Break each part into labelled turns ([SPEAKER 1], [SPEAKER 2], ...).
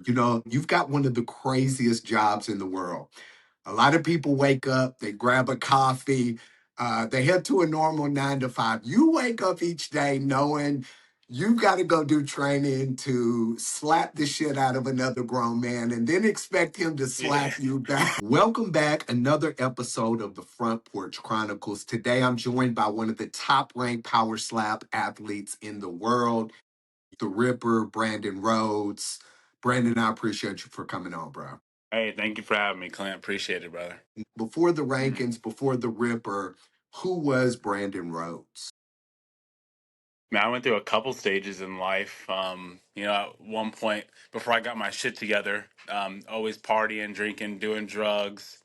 [SPEAKER 1] You've got one of the craziest jobs in the world. A lot of people wake up, they grab a coffee, they head to a normal 9 to 5. You wake up each day knowing you got to go do training to slap the shit out of another grown man and then expect him to
[SPEAKER 2] Yeah.
[SPEAKER 1] slap you back. Welcome back. Another episode of the Front Porch Chronicles. Today I'm joined by one of the top ranked power slap athletes in the world, the Ripper, Brandon Rhodes. Brandon, I appreciate you for coming on, bro.
[SPEAKER 2] Hey, thank you for having me, Clint. Appreciate it, brother.
[SPEAKER 1] Before the
[SPEAKER 2] Mm.
[SPEAKER 1] rankings, before the Ripper, who was Brandon Rhodes?
[SPEAKER 2] Man, I went through a couple stages in life. At one point before I got my shit together, always partying, drinking, doing drugs,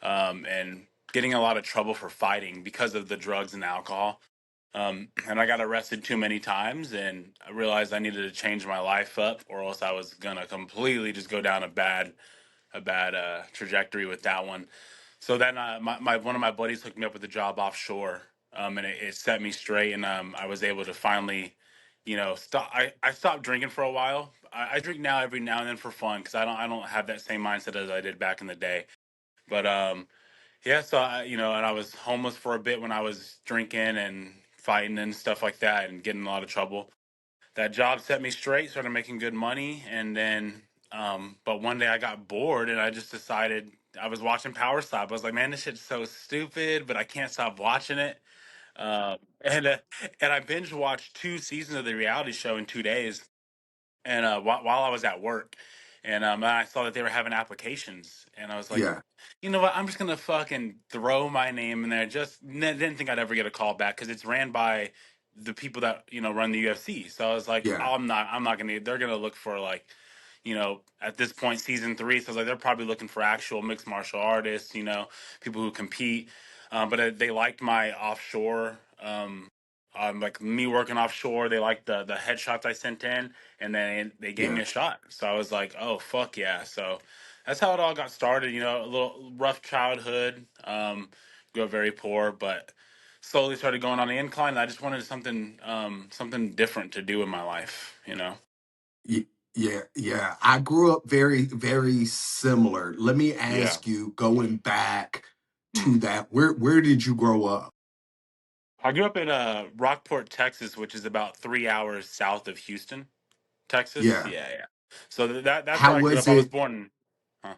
[SPEAKER 2] and getting a lot of trouble for fighting because of the drugs and alcohol. And I got arrested too many times, and I realized I needed to change my life up, or else I was gonna completely just go down a bad trajectory with that one. So then my one of my buddies hooked me up with a job offshore, and it set me straight, and I was able to finally, stop. I stopped drinking for a while. I drink now every now and then for fun because I don't have that same mindset as I did back in the day. But yeah, so and I was homeless for a bit when I was drinking and fighting and stuff like that, and getting in a lot of trouble. That job set me straight, started making good money, and then but one day I got bored and I just decided I was watching Power Slap. I was like, man, this shit's so stupid, but I can't stop watching it. And I binge watched 2 seasons of the reality show in 2 days, and while I was at work, and I saw that they were having applications, and I was like,
[SPEAKER 1] Yeah,
[SPEAKER 2] you know what? I'm just gonna fucking throw my name in there. Just didn't think I'd ever get a call back because it's ran by the people that run the UFC. So I was like,
[SPEAKER 1] yeah,
[SPEAKER 2] oh, I'm not gonna. They're gonna look for like, at this point, season 3. So I was like, they're probably looking for actual mixed martial artists, people who compete. But they liked my offshore. Like me working offshore, they liked the headshots I sent in, and then they gave me
[SPEAKER 1] yeah.
[SPEAKER 2] a shot. So I was like, oh fuck yeah! So that's how it all got started. A little rough childhood, grew up very poor, but slowly started going on the incline. And I just wanted something different to do in my life.
[SPEAKER 1] Y- Yeah, yeah. I grew up very, very similar. Let me
[SPEAKER 2] Yeah.
[SPEAKER 1] ask you, going back
[SPEAKER 2] Hmm.
[SPEAKER 1] to that, where did you grow up?
[SPEAKER 2] I grew up in Rockport, Texas, which is about 3 hours south of Houston, Texas.
[SPEAKER 1] Yeah.
[SPEAKER 2] Yeah, yeah. So that's
[SPEAKER 1] How
[SPEAKER 2] where I grew up.
[SPEAKER 1] was
[SPEAKER 2] I was
[SPEAKER 1] it?
[SPEAKER 2] born. Huh.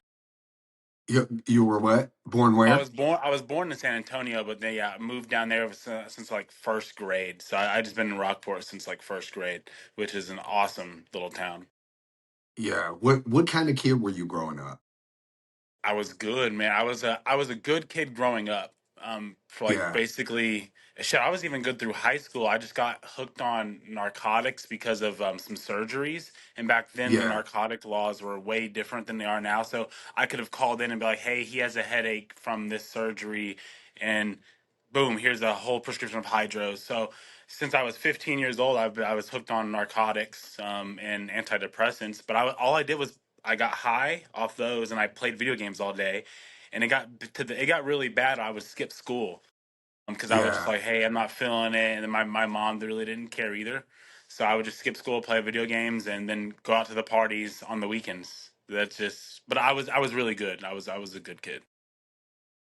[SPEAKER 1] You were what? Born
[SPEAKER 2] I
[SPEAKER 1] where?
[SPEAKER 2] was born. I was born in San Antonio, but they moved down there since like first grade. So I just been in Rockport since like first grade, which is an awesome little town.
[SPEAKER 1] Yeah. What kind of kid were you growing up?
[SPEAKER 2] I was good, man. I was a good kid growing up. For like
[SPEAKER 1] Yeah,
[SPEAKER 2] basically shit. I was even good through high school. I just got hooked on narcotics because of some surgeries. And back then, the
[SPEAKER 1] yeah,
[SPEAKER 2] narcotic laws were way different than they are now. So I could have called in and be like, "Hey, he has a headache from this surgery," and boom, here's a whole prescription of hydros. So since I was 15 years old, I was hooked on narcotics and antidepressants. But all I did was I got high off those and I played video games all day. And it got really bad. I would skip school because I was just
[SPEAKER 1] yeah.
[SPEAKER 2] like, hey, I'm not feeling it. And then my mom really didn't care either. So I would just skip school, play video games, and then go out to the parties on the weekends. That's just. But I was really good. I was a good kid.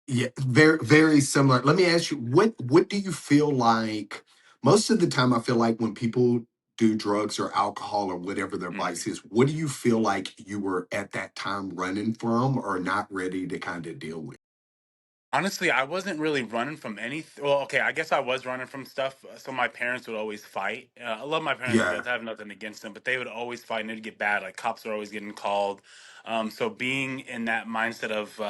[SPEAKER 1] Yeah, very, very similar. Let me ask you, what do you feel like most of the time? I feel like when people do drugs or alcohol or whatever their
[SPEAKER 2] Mhm.
[SPEAKER 1] vice is, what do you feel like you were at that time running from or not ready to kind of deal with?
[SPEAKER 2] Honestly, I wasn't really running from anything. Well, okay, I guess I was running from stuff. So my parents would always fight. I love my parents to
[SPEAKER 1] Yeah,
[SPEAKER 2] death. I have nothing against them, but they would always fight and it'd get bad. Like cops were always getting called. So being in that mindset of,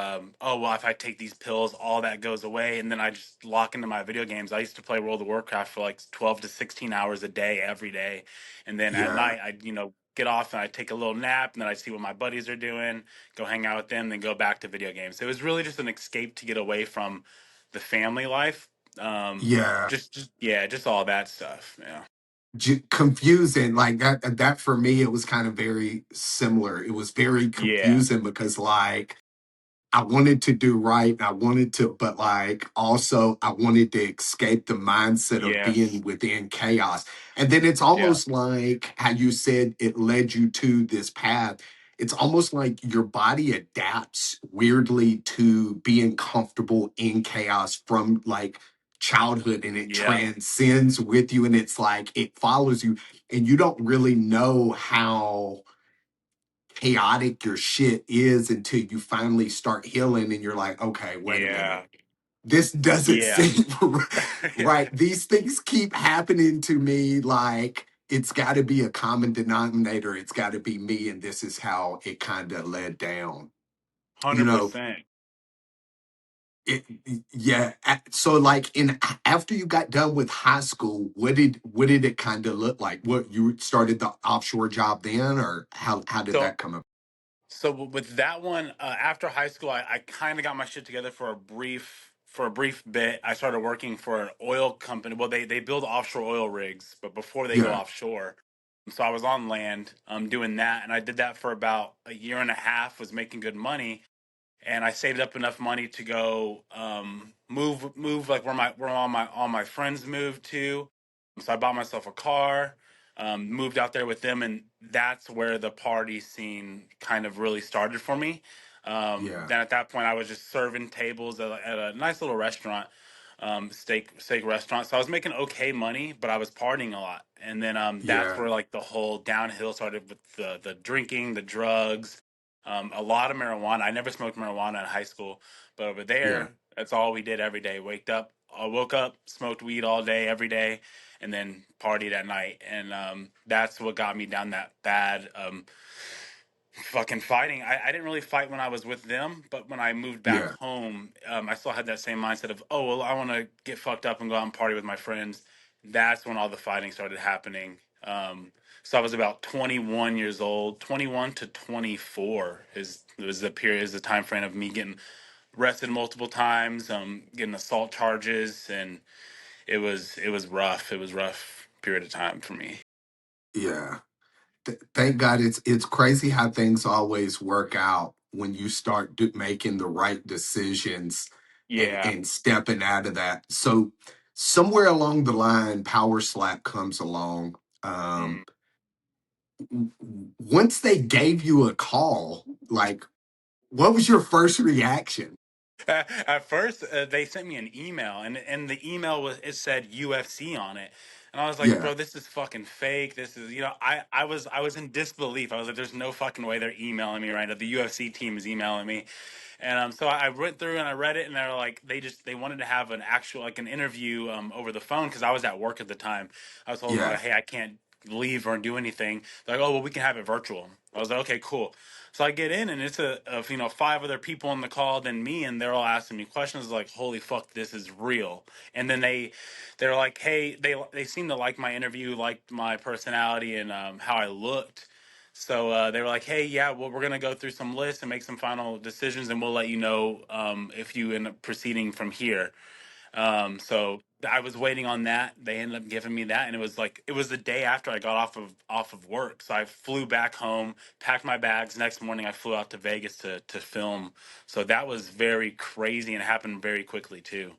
[SPEAKER 2] oh well, if I take these pills, all that goes away, and then I just lock into my video games. I used to play World of Warcraft for like 12 to 16 hours a day every day, and then at
[SPEAKER 1] yeah,
[SPEAKER 2] night I'd get off and I'd take a little nap, and then I'd see what my buddies are doing, go hang out with them, then go back to video games. It was really just an escape to get away from the family life. Um,
[SPEAKER 1] yeah.
[SPEAKER 2] just yeah, just all that stuff. Yeah,
[SPEAKER 1] Confusing like that for me. It was kind of very similar. It was very
[SPEAKER 2] yeah,
[SPEAKER 1] confusing because like I wanted to do right. I wanted to, but like also I wanted to escape the mindset of being
[SPEAKER 2] yes,
[SPEAKER 1] within chaos. And then it's
[SPEAKER 2] yeah,
[SPEAKER 1] almost like how you said it led you to this path. it's almost like your body adapts weirdly to being comfortable in chaos from like childhood, and it
[SPEAKER 2] Yeah.
[SPEAKER 1] transcends with you, and it's like it follows you, and you don't really know how chaotic your shit is until you finally start healing and you're like, okay, wait a minute.
[SPEAKER 2] Yeah.
[SPEAKER 1] This doesn't
[SPEAKER 2] Yeah.
[SPEAKER 1] seem right. These things keep happening to me. Like, it's got to be a common denominator. It's got to be me. And this is how it kind of led down. You know,
[SPEAKER 2] 100%.
[SPEAKER 1] it, yeah. So, like, after you got done with high school, what did it kind of look like? What, you started the offshore job then, or how did
[SPEAKER 2] So
[SPEAKER 1] that come up?
[SPEAKER 2] So with that one, after high school, I kind of got my shit together for a brief bit. I started working for an oil company. Well, they build offshore oil rigs, but before they go
[SPEAKER 1] Yeah,
[SPEAKER 2] offshore, so I was on land, doing that, and I did that for about a year and a half. Was making good money, and I saved up enough money to go move like where all my friends moved to. So I bought myself a car, moved out there with them, and that's where the party scene kind of really started for me.
[SPEAKER 1] yeah,
[SPEAKER 2] Then at that point, I was just serving tables at a nice little restaurant, steak restaurant. So I was making okay money, but I was partying a lot. And then that's
[SPEAKER 1] yeah,
[SPEAKER 2] where like the whole downhill started with the drinking, the drugs, a lot of marijuana. I never smoked marijuana in high school, but over
[SPEAKER 1] yeah,
[SPEAKER 2] there, that's all we did every day. I woke up, smoked weed all day, every day, and then partied at night. And that's what got me down that bad fucking fighting. I didn't really fight when I was with them, but when I moved back
[SPEAKER 1] yeah,
[SPEAKER 2] home, I still had that same mindset of, oh, well, I want to get fucked up and go out and party with my friends. That's when all the fighting started happening. So I was about 21 years old. 21 to 24 was the period, is the time frame of me getting arrested multiple times, getting assault charges, and it was rough. It was rough period of time for me.
[SPEAKER 1] yeah. Thank God, it's crazy how things always work out when you start making the right decisions and
[SPEAKER 2] Yeah.
[SPEAKER 1] and stepping out of that. So somewhere along the line, Power Slap comes along. Um,
[SPEAKER 2] Mm.
[SPEAKER 1] Once they gave you a call, like, what was your first reaction?
[SPEAKER 2] At first, they sent me an email, and the email it said UFC on it, and I was like,
[SPEAKER 1] Yeah,
[SPEAKER 2] bro, this is fucking fake. This is, I was in disbelief. I was like, there's no fucking way they're emailing me right now. The UFC team is emailing me, and so I went through and I read it, and they're like, they wanted to have an actual like an interview over the phone because I was at work at the time. I was told like,
[SPEAKER 1] yeah,
[SPEAKER 2] hey, I can't leave or do anything. They're like, oh well, we can have it virtual. I was like, okay, cool. So I get in and it's five other people on the call than me, and they're all asking me questions like, holy fuck, this is real. And then they're like, hey, they seem to like my interview, liked my personality and how I looked. So they were like, "Hey, yeah, well, we're gonna go through some lists and make some final decisions, and we'll let you know if you end up proceeding from here." So I was waiting on that. They ended up giving me that, and it was the day after I got off of work. So I flew back home, packed my bags. Next morning, I flew out to Vegas to film. So that was very crazy, and it happened very quickly too.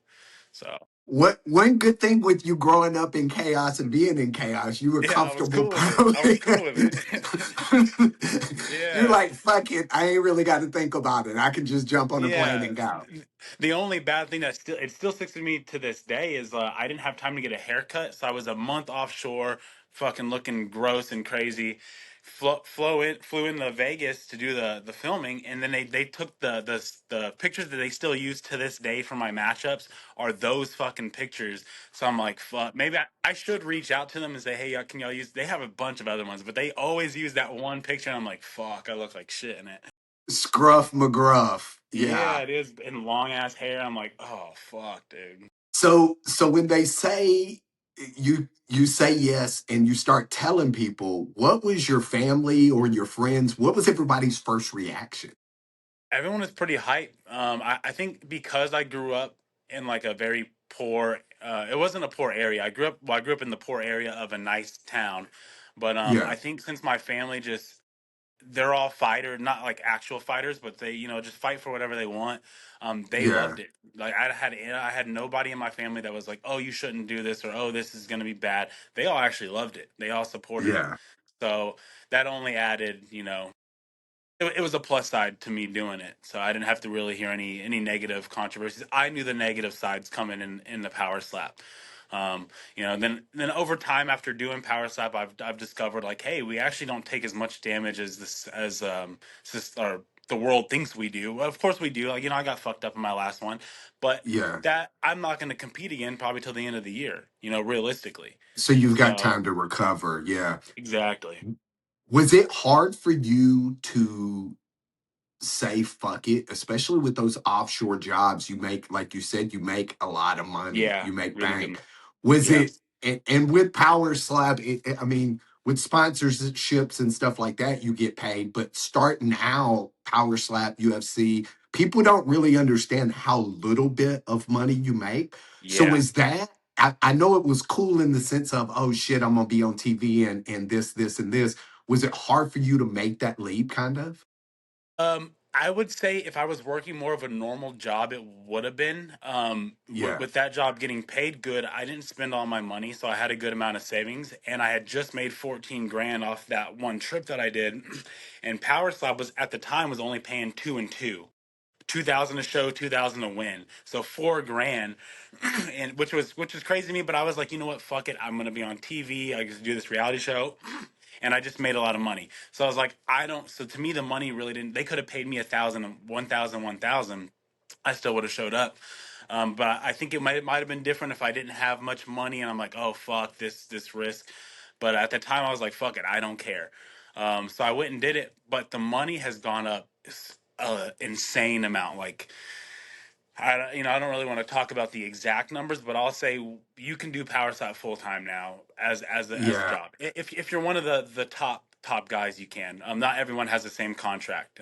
[SPEAKER 2] So
[SPEAKER 1] what one good thing with you growing up in chaos and being in chaos, you were
[SPEAKER 2] yeah, I was
[SPEAKER 1] comfortable
[SPEAKER 2] cool with it. I was
[SPEAKER 1] probably.
[SPEAKER 2] cool with it.
[SPEAKER 1] You're
[SPEAKER 2] Yeah.
[SPEAKER 1] like, fuck it. I ain't really got to think about it. I can just jump on a plane
[SPEAKER 2] Yeah.
[SPEAKER 1] and go.
[SPEAKER 2] The only bad thing that still sticks with me to this day is I didn't have time to get a haircut, so I was a month offshore, fucking looking gross and crazy. Flew into Vegas to do the filming, and then they took the pictures that they still use to this day for my matchups are those fucking pictures. So I'm like, fuck, maybe I should reach out to them and say, hey, can y'all use? They have a bunch of other ones, but they always use that one picture, and I'm like, fuck, I look like shit in it.
[SPEAKER 1] Scruff McGruff.
[SPEAKER 2] Yeah,
[SPEAKER 1] Yeah.
[SPEAKER 2] it is. And long ass hair. I'm like, oh fuck, dude.
[SPEAKER 1] So when they say you say yes and you start telling people, what was your family or your friends? What was everybody's first reaction?
[SPEAKER 2] Everyone is pretty hype. I think because I grew up in like a very poor. It wasn't a poor area. I grew up in the poor area of a nice town, but I
[SPEAKER 1] Yeah,
[SPEAKER 2] think since my family just they're all fighters, not like actual fighters, but they just fight for whatever they want. They
[SPEAKER 1] yeah,
[SPEAKER 2] loved it. Like I had nobody in my family that was like, oh, you shouldn't do this or oh, this is gonna be bad. They all actually loved it. They all supported it.
[SPEAKER 1] yeah.
[SPEAKER 2] So that only added. it was a plus side to me doing it, so I didn't have to really hear any negative controversies. I knew the negative sides coming in the power slap. Um, then over time after doing power slap, I've discovered like, hey, we actually don't take as much damage as this as or the world thinks we do. Well, of course we do. Like, I got fucked up in my last one, but
[SPEAKER 1] Yeah.
[SPEAKER 2] that I'm not going to compete again probably till the end of the year. Realistically.
[SPEAKER 1] So you've got
[SPEAKER 2] So
[SPEAKER 1] time to recover. Yeah.
[SPEAKER 2] exactly.
[SPEAKER 1] Was it hard for you to say fuck it, especially with those offshore jobs? You make, like you said, you make a lot of money,
[SPEAKER 2] Yeah,
[SPEAKER 1] you make
[SPEAKER 2] really
[SPEAKER 1] bank.
[SPEAKER 2] good.
[SPEAKER 1] Was
[SPEAKER 2] Yeah.
[SPEAKER 1] it, and with Power Slab, I mean, with sponsorships and stuff like that, you get paid. But starting out, Power Slap, UFC, people don't really understand how little bit of money you make. So
[SPEAKER 2] Yeah.
[SPEAKER 1] is that, I know it was cool in the sense of, oh shit, I'm gonna be on TV and this, and this. Was it hard for you to make that leap, kind of?
[SPEAKER 2] I would say if I was working more of a normal job, it would have been.
[SPEAKER 1] Yeah.
[SPEAKER 2] With that job getting paid good, I didn't spend all my money, so I had a good amount of savings, and I had just made 14 grand off that one trip that I did. And Power Slab was at the time was only paying 2 and 2. 2,000 a show, 2,000 a win. So 4 grand, and which was crazy to me. But I was like, you know what? Fuck it. I'm gonna be on TV. I get to do this reality show, and I just made a lot of money. So I was like, I don't. So to me, the money really didn't. They could have paid me 1,000, 1,000, 1,000. I still would have showed up. But I think it might have been different if I didn't have much money, and I'm like, oh fuck this risk. But at the time, I was like, fuck it, I don't care. So I went and did it. But the money has gone up insane amount. Like I don't really want to talk about the exact numbers, but I'll say you can do power sat full time now as a
[SPEAKER 1] Yeah.
[SPEAKER 2] job. If you're one of the top guys, you can. Not everyone has the same contract.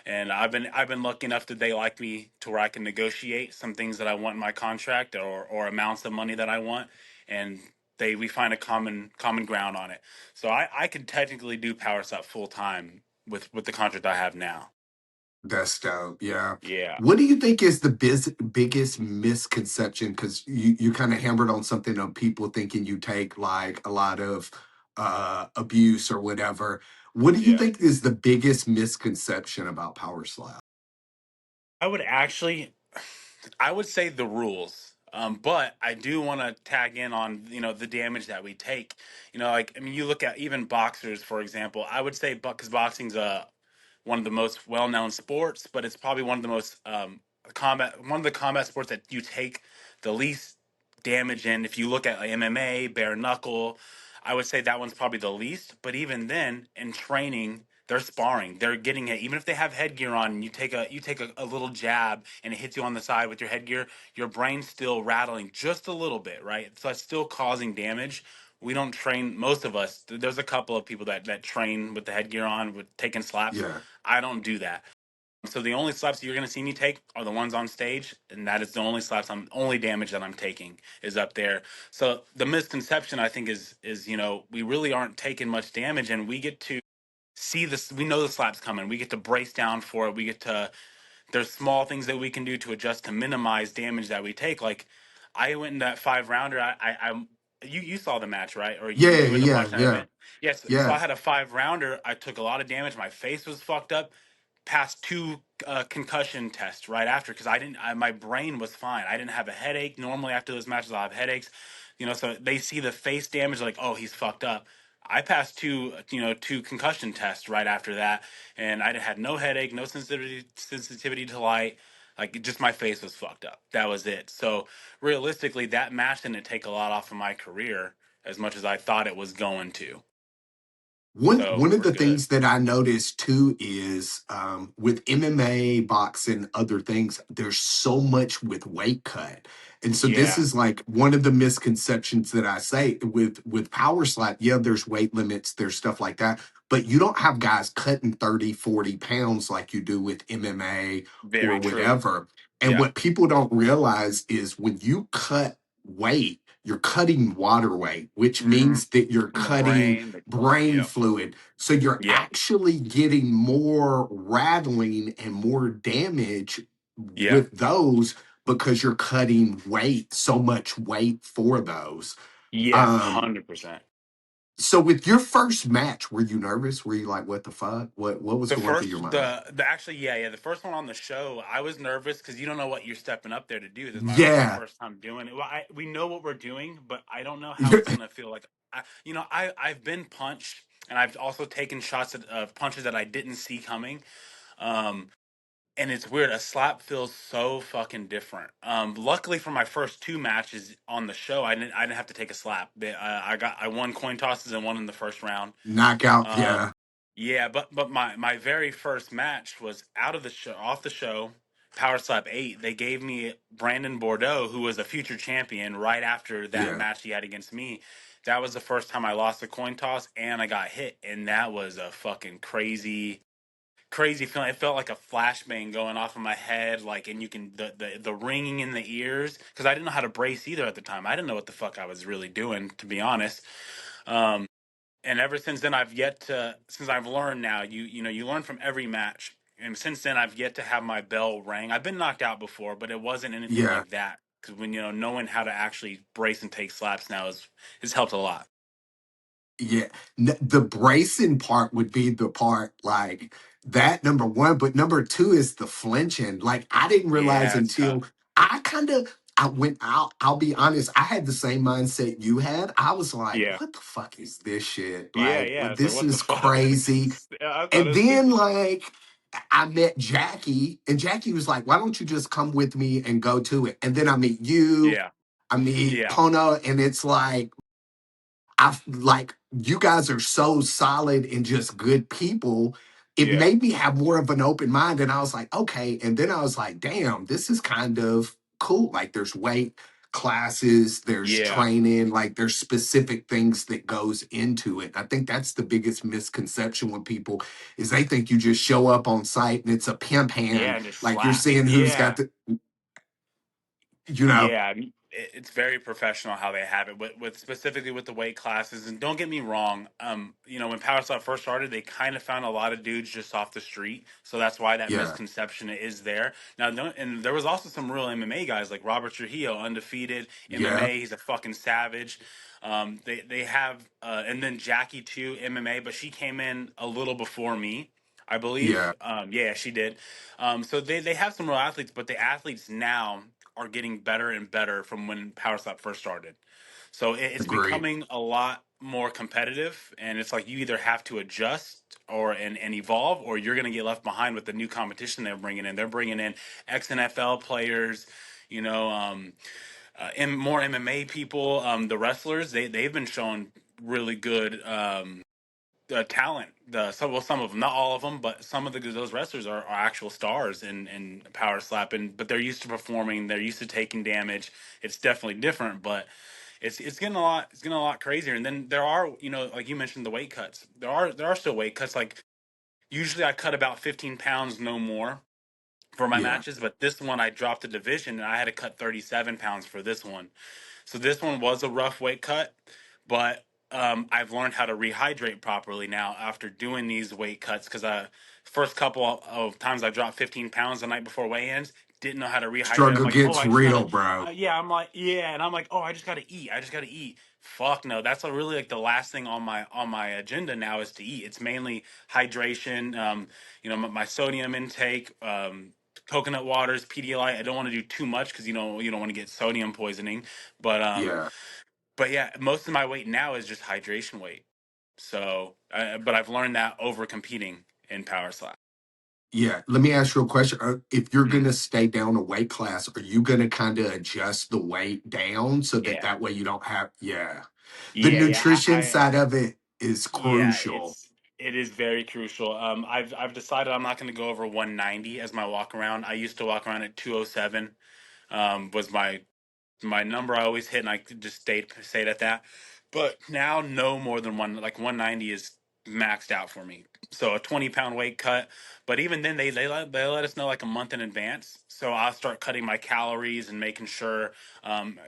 [SPEAKER 2] And I've been lucky enough that they like me to where I can negotiate some things that I want in my contract or amounts of money that I want, and we find a common ground on it. So I could technically do power sat full time with the contract I have now.
[SPEAKER 1] That's dope. Yeah.
[SPEAKER 2] Yeah.
[SPEAKER 1] What do you think is the biggest misconception? Because you kind of hammered on something of people thinking you take like a lot of abuse or whatever. What do you
[SPEAKER 2] Yeah.
[SPEAKER 1] think is the biggest misconception about Power Slap?
[SPEAKER 2] I would actually, I would say the rules. But I do want to tag in on the damage that we take. Like I mean, you look at even boxers, for example. I would say, because boxing's one of the most well-known sports, but it's probably one of the combat sports that you take the least damage in. If you look at like, MMA, bare knuckle, I would say that one's probably the least. But even then, in training, they're sparring. They're getting it. Even if they have headgear on, and you take a little jab, and it hits you on the side with your headgear, your brain's still rattling just a little bit, right? So it's still causing damage. We don't train. Most of us. There's a couple of people that train with the headgear on, with taking slaps.
[SPEAKER 1] Yeah.
[SPEAKER 2] I don't do that. So the only slaps you're going to see me take are the ones on stage, and that is the only only damage that I'm taking is up there. So the misconception I think is we really aren't taking much damage, and we get to see this. We know the slaps coming. We get to brace down for it. We get to There's small things that we can do to adjust to minimize damage that we take. Like I went in that 5 rounder. You saw the match, right? Or
[SPEAKER 1] Yeah.
[SPEAKER 2] you ended up
[SPEAKER 1] Yeah.
[SPEAKER 2] watching that
[SPEAKER 1] Yeah.
[SPEAKER 2] event? Yes. So I
[SPEAKER 1] Yeah.
[SPEAKER 2] had a 5 rounder. I took a lot of damage. My face was fucked up. Passed two concussion tests right after because my brain was fine. I didn't have a headache. Normally after those matches I have headaches. So they see the face damage like, oh, he's fucked up. I passed two concussion tests right after that, and I had no headache, no sensitivity to light. Like just my face was fucked up. That was it. So realistically, that match didn't take a lot off of my career as much as I thought it was going to.
[SPEAKER 1] One
[SPEAKER 2] So
[SPEAKER 1] of
[SPEAKER 2] we're
[SPEAKER 1] the
[SPEAKER 2] good.
[SPEAKER 1] things that I noticed too is with MMA, boxing, other things, there's so much with weight cut. And so this
[SPEAKER 2] Yeah.
[SPEAKER 1] is like one of the misconceptions that I say with power slap. Yeah, there's weight limits, there's stuff like that, but you don't have guys cutting 30, 40 pounds like you do with MMA or
[SPEAKER 2] Very true.
[SPEAKER 1] whatever. And
[SPEAKER 2] Yeah.
[SPEAKER 1] what people don't realize is when you cut weight, you're cutting water weight, which
[SPEAKER 2] Hmm.
[SPEAKER 1] means that you're
[SPEAKER 2] From the
[SPEAKER 1] cutting
[SPEAKER 2] brain, the blood.
[SPEAKER 1] brain
[SPEAKER 2] Yep.
[SPEAKER 1] fluid. So you're
[SPEAKER 2] Yep.
[SPEAKER 1] actually getting more rattling and more damage
[SPEAKER 2] Yep.
[SPEAKER 1] with those because you're cutting weight, so much weight for those.
[SPEAKER 2] Yes.
[SPEAKER 1] Um,
[SPEAKER 2] 100%.
[SPEAKER 1] So with your first match, were you nervous? Were you like, what the fuck? What was
[SPEAKER 2] The
[SPEAKER 1] going through
[SPEAKER 2] first,
[SPEAKER 1] your mind?
[SPEAKER 2] the actually, yeah, the first one on the show, I was nervous because you don't know what you're stepping up there to do. This is my
[SPEAKER 1] Yeah.
[SPEAKER 2] first time doing it. Well, we know what we're doing, but I don't know how it's gonna feel. Like, I've been punched, and I've also taken shots of punches that I didn't see coming. Um, and it's weird. A slap feels so fucking different. Luckily for my first two matches on the show, I didn't have to take a slap. I won coin tosses and won in the first round.
[SPEAKER 1] Knockout.
[SPEAKER 2] Um,
[SPEAKER 1] Yeah.
[SPEAKER 2] yeah, but my very first match was out of the show, off the show, Power Slap 8. They gave me Brandon Bordeaux, who was a future champion, right after that
[SPEAKER 1] Yeah.
[SPEAKER 2] match he had against me. That was the first time I lost a coin toss and I got hit, and that was a fucking crazy feeling. It felt like a flashbang going off in my head, like, and you can the ringing in the ears because I didn't know how to brace either at the time. I didn't know what the fuck I was really doing, to be honest. Um, and ever since then, since I've learned now, you learn from every match. And since then, I've yet to have my bell rang. I've been knocked out before, but it wasn't anything
[SPEAKER 1] Yeah.
[SPEAKER 2] like that. Because when knowing how to actually brace and take slaps now has helped a lot.
[SPEAKER 1] Yeah, the bracing part would be the part like that, number one, but number two is the flinching. Like I didn't realize
[SPEAKER 2] Yeah, it's
[SPEAKER 1] until
[SPEAKER 2] tough.
[SPEAKER 1] I kind of I went out. I'll be honest, I had the same mindset you had. I was like,
[SPEAKER 2] Yeah,
[SPEAKER 1] "What the fuck is this shit?
[SPEAKER 2] yeah,
[SPEAKER 1] Like,
[SPEAKER 2] yeah. It's like
[SPEAKER 1] this
[SPEAKER 2] what the
[SPEAKER 1] is
[SPEAKER 2] fuck?
[SPEAKER 1] crazy."
[SPEAKER 2] I thought it
[SPEAKER 1] And
[SPEAKER 2] was
[SPEAKER 1] then
[SPEAKER 2] stupid.
[SPEAKER 1] like I met Jackie, and Jackie was like, "Why don't you just come with me and go to it?" And then I meet you,
[SPEAKER 2] Yeah,
[SPEAKER 1] I meet
[SPEAKER 2] yeah,
[SPEAKER 1] Kona, and it's like I like you guys are so solid and just good people. It
[SPEAKER 2] yeah,
[SPEAKER 1] made me have more of an open mind. And I was like, okay. And then I was like, damn, this is kind of cool. Like there's weight classes, there's
[SPEAKER 2] yeah,
[SPEAKER 1] training, like there's specific things that goes into it. I think that's the biggest misconception with people is they think you just show up on site and it's a pimp
[SPEAKER 2] yeah,
[SPEAKER 1] hand,
[SPEAKER 2] and just
[SPEAKER 1] like you're
[SPEAKER 2] slap.
[SPEAKER 1] seeing who's got
[SPEAKER 2] Yeah.
[SPEAKER 1] the, you know,
[SPEAKER 2] Yeah, it's very professional how they have it with specifically with the weight classes. And don't get me wrong, when Power Slap first started, they kind of found a lot of dudes just off the street, so that's why that
[SPEAKER 1] yeah,
[SPEAKER 2] misconception is there. Now, no, and there was also some real MMA guys like Robert Trujillo, undefeated
[SPEAKER 1] yeah,
[SPEAKER 2] MMA. He's a fucking savage. They have and then Jackie too MMA, but she came in a little before me. I
[SPEAKER 1] yeah,
[SPEAKER 2] believe. Yeah, she did. So they have some real athletes, but the athletes now are getting better and better from when Power Slap first started. So it's
[SPEAKER 1] agree.
[SPEAKER 2] becoming a lot more competitive, and it's like you either have to adjust and evolve, or you're going to get left behind with the new competition they're bringing in. They're bringing in ex NFL players, you know, and more MMA people. The wrestlers they've been showing really good. Talent. Some of them, not all of them, but some of those wrestlers are actual stars in power slap, and but they're used to performing. They're used to taking damage. It's definitely different, but it's getting a lot. It's getting a lot crazier. And then there are, like you mentioned, the weight cuts. There are still weight cuts. Like usually, I cut about 15 pounds, no more, for my
[SPEAKER 1] Yeah.
[SPEAKER 2] matches. But this one, I dropped a division, and I had to cut 37 pounds for this one. So this one was a rough weight cut, but I've learned how to rehydrate properly now after doing these weight cuts. Because first couple of times I dropped 15 pounds the night before weigh-ins, didn't know how to rehydrate. I'm
[SPEAKER 1] Struggle
[SPEAKER 2] like, oh,
[SPEAKER 1] gets
[SPEAKER 2] I just gotta,
[SPEAKER 1] real, bro.
[SPEAKER 2] yeah. I'm like, yeah, and I'm like, oh, I just gotta eat. I just gotta eat. Fuck no, that's really like the last thing on my agenda now is to eat. It's mainly hydration. My sodium intake. Coconut waters, Pedialyte. I don't want to do too much because you don't want to get sodium poisoning. But
[SPEAKER 1] Yeah.
[SPEAKER 2] yeah, most of my weight now is just hydration weight. So, but I've learned that over competing in power slap.
[SPEAKER 1] Yeah. Let me ask you a question. If you're going
[SPEAKER 2] Mm.
[SPEAKER 1] to stay down a weight class, are you going to kind of adjust the weight down so that
[SPEAKER 2] Yeah,
[SPEAKER 1] that way you don't have, yeah. The
[SPEAKER 2] yeah, yeah.
[SPEAKER 1] nutrition side of it is
[SPEAKER 2] Yeah,
[SPEAKER 1] crucial.
[SPEAKER 2] it is very crucial. I've decided I'm not going to go over 190 as my walk around. I used to walk around at 207. Was my number I always hit, and I could just stayed at that. But now, no more than 190 is maxed out for me. So a 20-pound weight cut. But even then, they let us know like a month in advance. So I'll start cutting my calories and making sure,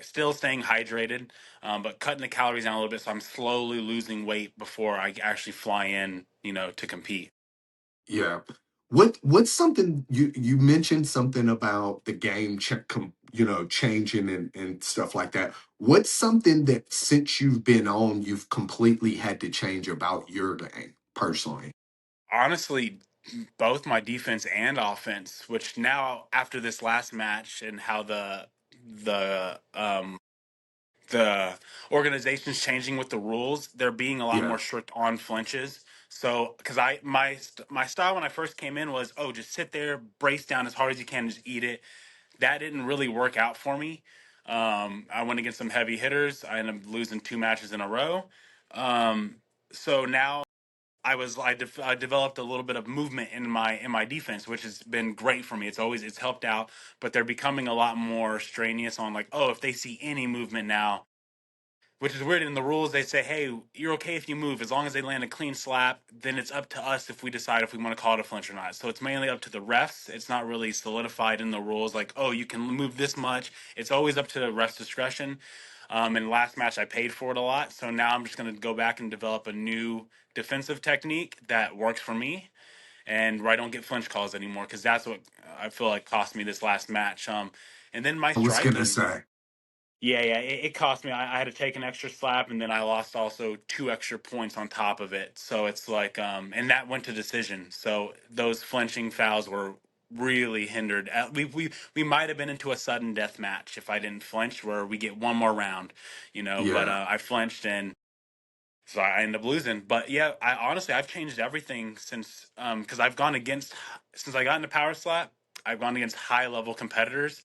[SPEAKER 2] still staying hydrated, but cutting the calories down a little bit. So I'm slowly losing weight before I actually fly in, to compete.
[SPEAKER 1] Yeah. What's something you mentioned something about the game changing and stuff like that. What's something that since you've been on you've completely had to change about your game personally?
[SPEAKER 2] Honestly, both my defense and offense, which now after this last match and how the the organization's changing with the rules, they're being a lot
[SPEAKER 1] Yeah.
[SPEAKER 2] more strict on flinches. So, because my style when I first came in was, oh, just sit there, brace down as hard as you can, just eat it. That didn't really work out for me. I went against some heavy hitters. I ended up losing 2 matches in a row. Um, so now I developed a little bit of movement in my defense, which has been great for me. It's helped out, but they're becoming a lot more strenuous on like, oh, if they see any movement now, which is weird. In the rules, they say, hey, you're okay if you move as long as they land a clean slap. Then it's up to us if we decide if we want to call it a flinch or not. So it's mainly up to the refs. It's not really solidified in the rules. Like, oh, you can move this much. It's always up to the refs' discretion. In last match, I paid for it a lot. So now I'm just going to go back and develop a new defensive technique that works for me and where I don't get flinch calls anymore because that's what I feel like cost me this last match. And then my
[SPEAKER 1] I was gonna
[SPEAKER 2] striking.
[SPEAKER 1] say.
[SPEAKER 2] Yeah, it cost me. I had to take an extra slap, and then I lost also 2 extra points on top of it. So it's like, and that went to decision. So those flinching fouls were really hindered. We might have been into a sudden death match if I didn't flinch, where we get one more round, you know. But
[SPEAKER 1] Yeah.
[SPEAKER 2] I flinched, and so I ended up losing. But yeah, I honestly I've changed everything since because I've gone against since I got into power slap. I've gone against high level competitors,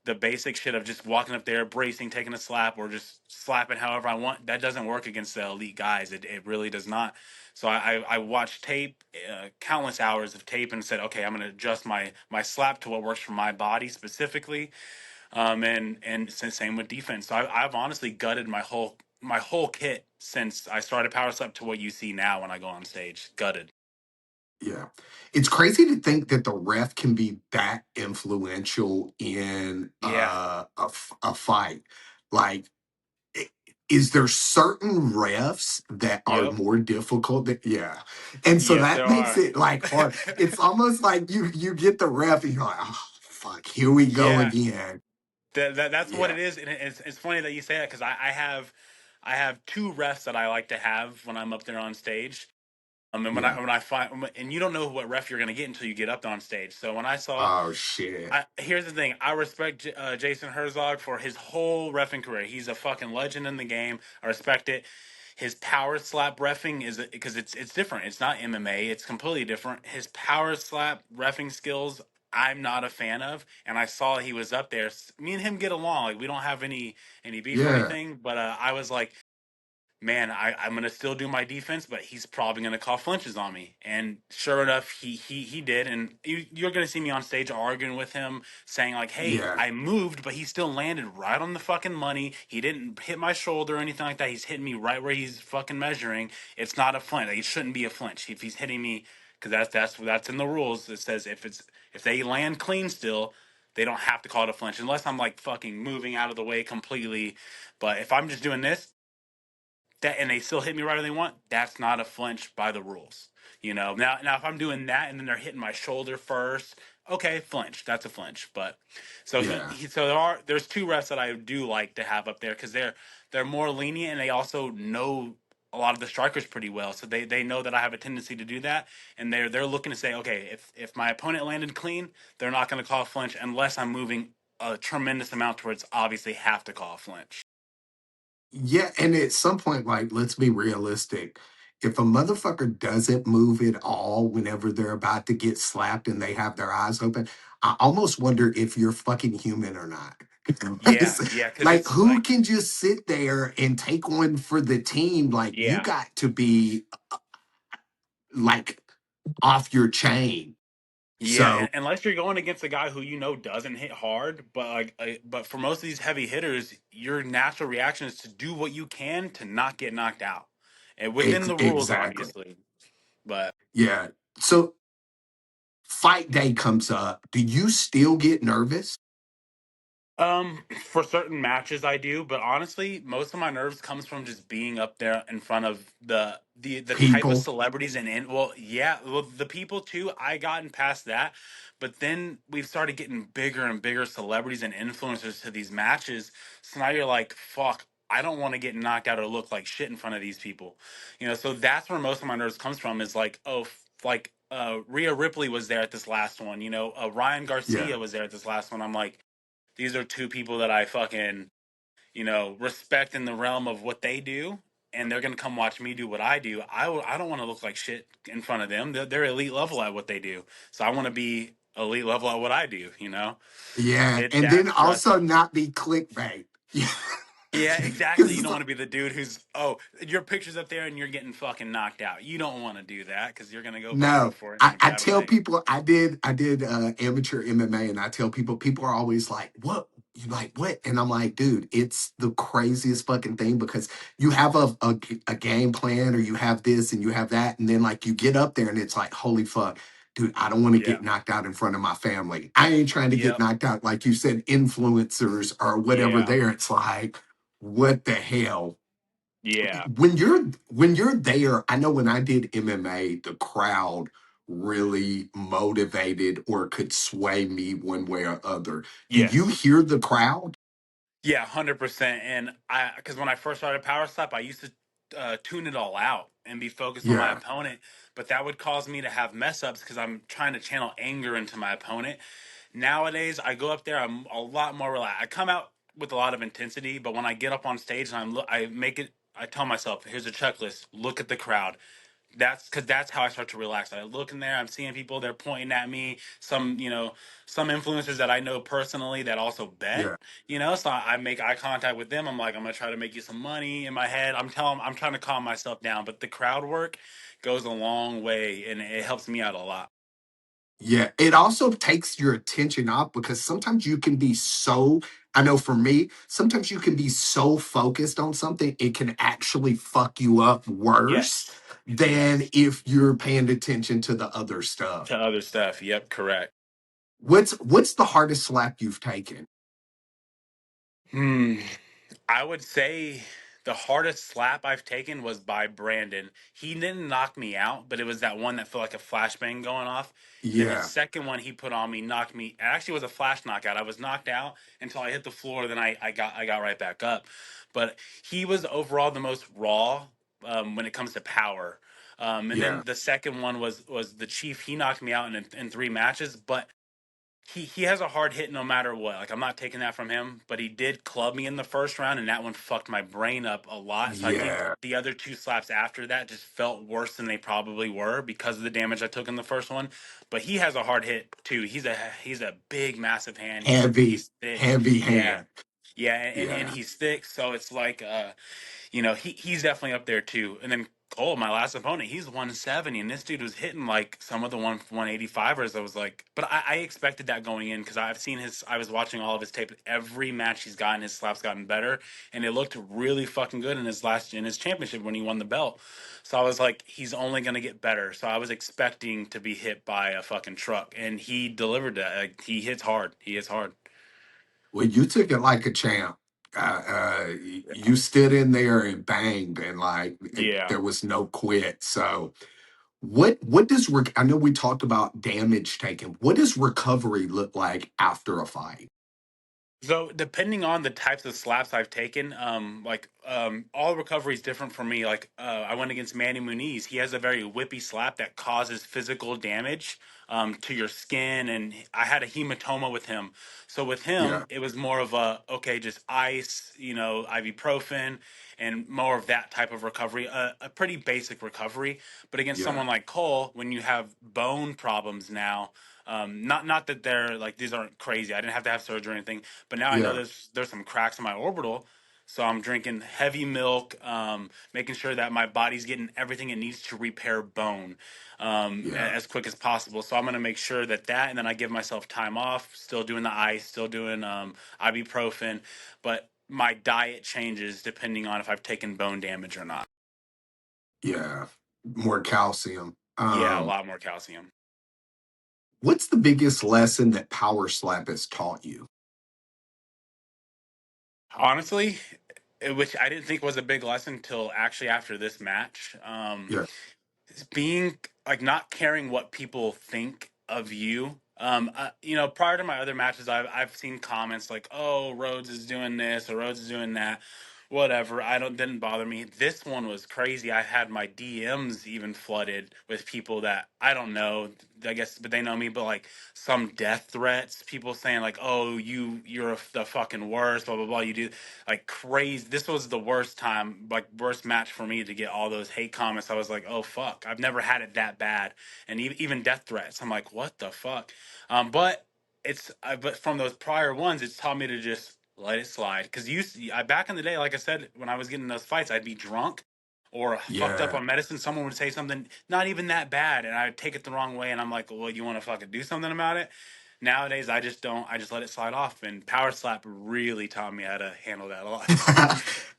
[SPEAKER 2] the basic shit of just walking up there, bracing, taking a slap, or just slapping however I want. That doesn't work against the elite guys. It really does not. So I watched tape, countless hours of tape, and said, okay, I'm going to adjust my slap to what works for my body specifically. And same with defense. So I've honestly gutted my whole kit since I started power slap to what you see now when I go on stage. Gutted.
[SPEAKER 1] Yeah. It's crazy to think that the ref can be that influential in
[SPEAKER 2] Yeah.
[SPEAKER 1] a fight. Like, i- is there certain refs that are
[SPEAKER 2] Yep.
[SPEAKER 1] more difficult than, yeah. And so
[SPEAKER 2] Yes,
[SPEAKER 1] that
[SPEAKER 2] there
[SPEAKER 1] makes
[SPEAKER 2] are.
[SPEAKER 1] it like hard. It's almost like you get the ref and you're like, oh fuck, here we go
[SPEAKER 2] Yeah.
[SPEAKER 1] again.
[SPEAKER 2] That's what
[SPEAKER 1] Yeah.
[SPEAKER 2] it is, and it's funny that you say that because I have two refs that I like to have when I'm up there on stage. And
[SPEAKER 1] Yeah.
[SPEAKER 2] when I find and you don't know what ref you're gonna get until you get up on stage. So when I saw,
[SPEAKER 1] Oh shit.
[SPEAKER 2] here's the thing, I respect Jason Herzog for his whole refing career. He's a fucking legend in the game. I respect it. His power slap refing is because it's different. It's not MMA. It's completely different. His power slap refing skills, I'm not a fan of, and I saw he was up there. Me and him get along. Like we don't have any beef or
[SPEAKER 1] Yeah.
[SPEAKER 2] anything. But I was like, man, I'm gonna still do my defense, but he's probably gonna call flinches on me. And sure enough, he did. And you're gonna see me on stage arguing with him, saying like, "Hey,
[SPEAKER 1] Yeah.
[SPEAKER 2] I moved, but he still landed right on the fucking money. He didn't hit my shoulder or anything like that. He's hitting me right where he's fucking measuring. It's not a flinch. Like, it shouldn't be a flinch if he's hitting me, because that's in the rules. It says if they land clean still." They don't have to call it a flinch unless I'm like fucking moving out of the way completely. But if I'm just doing this, that and they still hit me right when they want, that's not a flinch by the rules. You know, now if I'm doing that and then they're hitting my shoulder first, okay, flinch. That's a flinch. But so
[SPEAKER 1] Yeah.
[SPEAKER 2] so there's two refs that I do like to have up there because they're more lenient and they also know a lot of the strikers pretty well. So they know that I have a tendency to do that, and they're looking to say, okay, if my opponent landed clean, they're not going to call a flinch unless I'm moving a tremendous amount towards obviously have to call a flinch.
[SPEAKER 1] Yeah, and at some point, like, let's be realistic. If a motherfucker doesn't move at all whenever they're about to get slapped and they have their eyes open, I almost wonder if you're fucking human or not.
[SPEAKER 2] Yeah,
[SPEAKER 1] It's
[SPEAKER 2] yeah, because
[SPEAKER 1] like,
[SPEAKER 2] it's
[SPEAKER 1] who
[SPEAKER 2] like
[SPEAKER 1] can just sit there and take one for the team? Like, you
[SPEAKER 2] yeah.
[SPEAKER 1] got to be like off your chain.
[SPEAKER 2] Yeah,
[SPEAKER 1] So,
[SPEAKER 2] unless you're going against a guy who you know doesn't hit hard, but but for most of these heavy hitters, your natural reaction is to do what you can to not get knocked out, and within the rules,
[SPEAKER 1] exactly.
[SPEAKER 2] obviously. But
[SPEAKER 1] Yeah. So, fight day comes up. Do you still get nervous?
[SPEAKER 2] For certain matches I do, but honestly, most of my nerves comes from just being up there in front of the type of
[SPEAKER 1] People.
[SPEAKER 2] celebrities and well, yeah, well, the people too. I gotten past that, but then we've started getting bigger and bigger celebrities and influencers to these matches. So now you're like, fuck. I don't want to get knocked out or look like shit in front of these people, So that's where most of my nerves comes from. Is like, oh, like Rhea Ripley was there at this last one. Ryan
[SPEAKER 1] Yeah.
[SPEAKER 2] Garcia was there at this last one. I'm like, these are two people that I fucking, respect in the realm of what they do, and they're gonna come watch me do what I do. I don't want to look like shit in front of them. They're elite level at what they do, so I want to be elite level at what I do.
[SPEAKER 1] Yeah.
[SPEAKER 2] It
[SPEAKER 1] And then
[SPEAKER 2] that's
[SPEAKER 1] also
[SPEAKER 2] stressful.
[SPEAKER 1] not be clickbait.
[SPEAKER 2] Yeah, exactly. You
[SPEAKER 1] Because
[SPEAKER 2] don't want to be the dude who's your picture's up there and you're getting fucking knocked out. You don't want to do that because you're gonna go viral
[SPEAKER 1] no,
[SPEAKER 2] for it in
[SPEAKER 1] I,
[SPEAKER 2] a
[SPEAKER 1] I
[SPEAKER 2] bad
[SPEAKER 1] tell
[SPEAKER 2] way.
[SPEAKER 1] people I did amateur MMA, and I tell people are always like, what? You like what? And I'm like, dude, it's the craziest fucking thing because you have a game plan, or you have this and you have that, and then like you get up there and it's like, holy fuck, dude, I don't want to
[SPEAKER 2] Yeah.
[SPEAKER 1] get knocked out in front of my family. I ain't trying to get
[SPEAKER 2] Yep.
[SPEAKER 1] knocked out, like you said, influencers or whatever
[SPEAKER 2] Yeah.
[SPEAKER 1] there. It's like, what the hell?
[SPEAKER 2] Yeah.
[SPEAKER 1] When you're there, I know when I did MMA, the crowd really motivated or could sway me one way or other. Do you
[SPEAKER 2] Yes.
[SPEAKER 1] hear the crowd?
[SPEAKER 2] Yeah, 100%. And because when I first started Power Slap, I used to tune it all out and be focused on my
[SPEAKER 1] Yeah,
[SPEAKER 2] opponent. But that would cause me to have mess ups because I'm trying to channel anger into my opponent. Nowadays, I go up there, I'm a lot more relaxed. I come out with a lot of intensity, but when I get up on stage and I make it, I tell myself, here's a checklist. Look at the crowd. That's how I start to relax. I look in there, I'm seeing people, they're pointing at me. Some influencers that I know personally that also bet.
[SPEAKER 1] yeah,
[SPEAKER 2] So I make eye contact with them. I'm like, I'm gonna try to make you some money in my head. I'm trying to calm myself down. But the crowd work goes a long way, and it helps me out a lot.
[SPEAKER 1] yeah. It also takes your attention off because sometimes you can be so, I know for me, sometimes you can be so focused on something, it can actually fuck you up worse
[SPEAKER 2] Yes,
[SPEAKER 1] than
[SPEAKER 2] yes.
[SPEAKER 1] if you're paying attention to the other stuff.
[SPEAKER 2] To other stuff. Yep, correct.
[SPEAKER 1] What's the hardest slap you've taken?
[SPEAKER 2] Hmm. I would say the hardest slap I've taken was by Brandon. He didn't knock me out, but it was that one that felt like a flashbang going off. And then his
[SPEAKER 1] Yeah,
[SPEAKER 2] second one he put on me knocked me. It actually was a flash knockout. I was knocked out until I hit the floor. Then I got right back up. But he was overall the most raw when it comes to power. And
[SPEAKER 1] yeah.
[SPEAKER 2] then the second one was the Chief. He knocked me out in three matches, but he has a hard hit no matter what. Like I'm not taking that from him, but he did club me in the first round, and that one fucked my brain up a lot. So I think
[SPEAKER 1] Yeah,
[SPEAKER 2] the other two slaps after that just felt worse than they probably were because of the damage I took in the first one. But he has a hard hit too. He's a big, massive hand.
[SPEAKER 1] heavy,
[SPEAKER 2] He's thick.
[SPEAKER 1] heavy
[SPEAKER 2] Yeah,
[SPEAKER 1] hand.
[SPEAKER 2] yeah, and
[SPEAKER 1] Yeah,
[SPEAKER 2] he's thick. So it's like he's definitely up there too. And then Cole, my last opponent, he's 170, and this dude was hitting like some of the 185ers. I was like, but I expected that going in because I was watching all of his tape. Every match he's gotten, his slaps gotten better, and it looked really fucking good in his championship when he won the belt. So I was like, he's only gonna get better. So I was expecting to be hit by a fucking truck, and he delivered that. Like, he hits hard. He hits hard.
[SPEAKER 1] well, you took it like a champ. You stood in there and banged, and like
[SPEAKER 2] Yeah.
[SPEAKER 1] there was no quit. So, what does I know we talked about damage taken. What does recovery look like after a fight?
[SPEAKER 2] So depending on the types of slaps I've taken, all recovery is different for me. Like I went against Manny Muniz. He has a very whippy slap that causes physical damage to your skin, and I had a hematoma with him. So with
[SPEAKER 1] Yeah,
[SPEAKER 2] him, it was more of a okay, just ice, ibuprofen, and more of that type of recovery, a pretty basic recovery. But against
[SPEAKER 1] yeah,
[SPEAKER 2] someone like Cole, when you have bone problems now. Not that they're like these aren't crazy. I didn't have to have surgery or anything, but now I know
[SPEAKER 1] yeah,
[SPEAKER 2] there's some cracks in my orbital, so I'm drinking heavy milk, making sure that my body's getting everything it needs to repair bone
[SPEAKER 1] yeah,
[SPEAKER 2] as quick as possible. So I'm gonna make sure that, and then I give myself time off. Still doing the ice, still doing ibuprofen, but my diet changes depending on if I've taken bone damage or not.
[SPEAKER 1] yeah. More calcium.
[SPEAKER 2] Yeah, a lot more calcium.
[SPEAKER 1] What's the biggest lesson that Power Slap has taught you?
[SPEAKER 2] Honestly, which I didn't think was a big lesson until actually after this match.
[SPEAKER 1] Yeah.
[SPEAKER 2] Being like not caring what people think of you. Prior to my other matches, I've seen comments like, "Oh, Rhodes is doing this or Rhodes is doing that." Whatever. I don't didn't bother me. This one was crazy. I had my DMs even flooded with people that I don't know. I guess, but they know me. But like some death threats, people saying like, "Oh, the fucking worst." Blah blah blah. You do like crazy. This was the worst time, like worst match for me to get all those hate comments. I was like, oh fuck, I've never had it that bad, and even death threats. I'm like, what the fuck? But from those prior ones, it's taught me to just let it slide. Because back in the day, like I said, when I was getting in those fights, I'd be drunk or fucked up
[SPEAKER 1] Yeah.
[SPEAKER 2] on medicine. Someone would say something not even that bad, and I'd take it the wrong way, and I'm like, well, you want to fucking do something about it? Nowadays, I just don't. I just let it slide off. And Power Slap really taught me how to handle that a lot.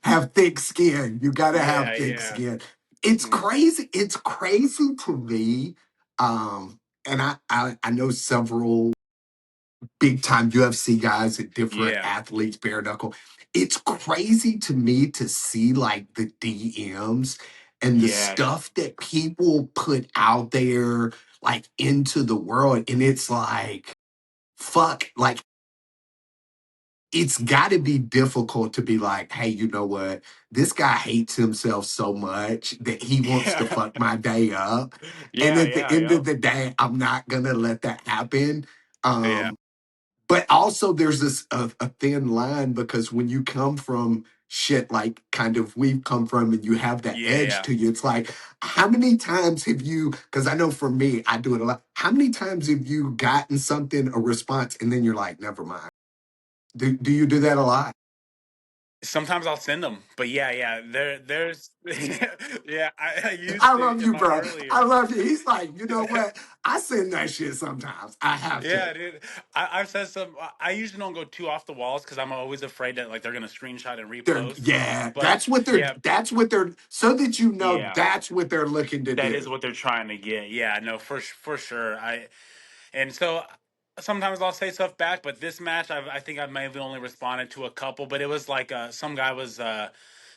[SPEAKER 1] Have thick skin. You gotta have
[SPEAKER 2] Yeah,
[SPEAKER 1] thick
[SPEAKER 2] yeah.
[SPEAKER 1] skin. It's
[SPEAKER 2] Mm.
[SPEAKER 1] crazy. It's crazy to me. And I know several big time UFC guys and different
[SPEAKER 2] Yeah.
[SPEAKER 1] athletes, bare knuckle. It's crazy to me to see like the DMs and the
[SPEAKER 2] Yeah.
[SPEAKER 1] stuff that people put out there, like into the world. And it's like, fuck, like it's got to be difficult to be like, hey, you know what? This guy hates himself so much that he wants to
[SPEAKER 2] Yeah.
[SPEAKER 1] fuck my day up. And
[SPEAKER 2] Yeah,
[SPEAKER 1] at the
[SPEAKER 2] yeah,
[SPEAKER 1] end of
[SPEAKER 2] yep.
[SPEAKER 1] the day, I'm not going to let that happen.
[SPEAKER 2] Yeah.
[SPEAKER 1] But also, there's a thin line because when you come from shit like kind of we've come from and you have that
[SPEAKER 2] Yeah,
[SPEAKER 1] edge
[SPEAKER 2] yeah.
[SPEAKER 1] to you, it's like, how many times have you, because I know for me, I do it a lot. How many times have you gotten something, a response, and then you're like, never mind? Do you do that a lot?
[SPEAKER 2] Sometimes I'll send them, but yeah, yeah. There's, yeah. I
[SPEAKER 1] I
[SPEAKER 2] used to
[SPEAKER 1] love
[SPEAKER 2] in
[SPEAKER 1] you,
[SPEAKER 2] my
[SPEAKER 1] bro.
[SPEAKER 2] earlier.
[SPEAKER 1] I love you. He's like, you know what? I send that shit sometimes. I have to.
[SPEAKER 2] Yeah, dude. I've said some. I usually don't go too off the walls because I'm always afraid that like they're gonna screenshot and
[SPEAKER 1] They're
[SPEAKER 2] repost.
[SPEAKER 1] yeah,
[SPEAKER 2] But yeah,
[SPEAKER 1] that's what they're so that you know
[SPEAKER 2] yeah.
[SPEAKER 1] that's what they're looking to
[SPEAKER 2] That is
[SPEAKER 1] do.
[SPEAKER 2] what they're trying to get. Yeah, no, for sure. And so sometimes I'll say stuff back, but this match, I think I may have only responded to a couple. But it was like some guy was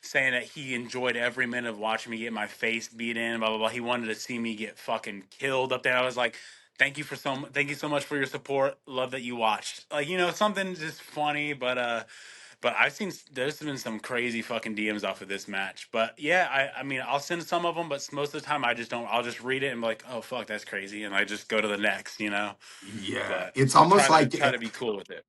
[SPEAKER 2] saying that he enjoyed every minute of watching me get my face beat in, blah blah blah. He wanted to see me get fucking killed up there. I was like, thank you so much for your support. Love that you watched. Like something just funny, but there's been some crazy fucking DMs off of this match. But yeah, I mean I'll send some of them, but most of the time I just don't. I'll just read it and be like, oh fuck, that's crazy, and I just go to the next.
[SPEAKER 1] Yeah,
[SPEAKER 2] But
[SPEAKER 1] it's
[SPEAKER 2] I
[SPEAKER 1] almost like
[SPEAKER 2] try to be cool with it.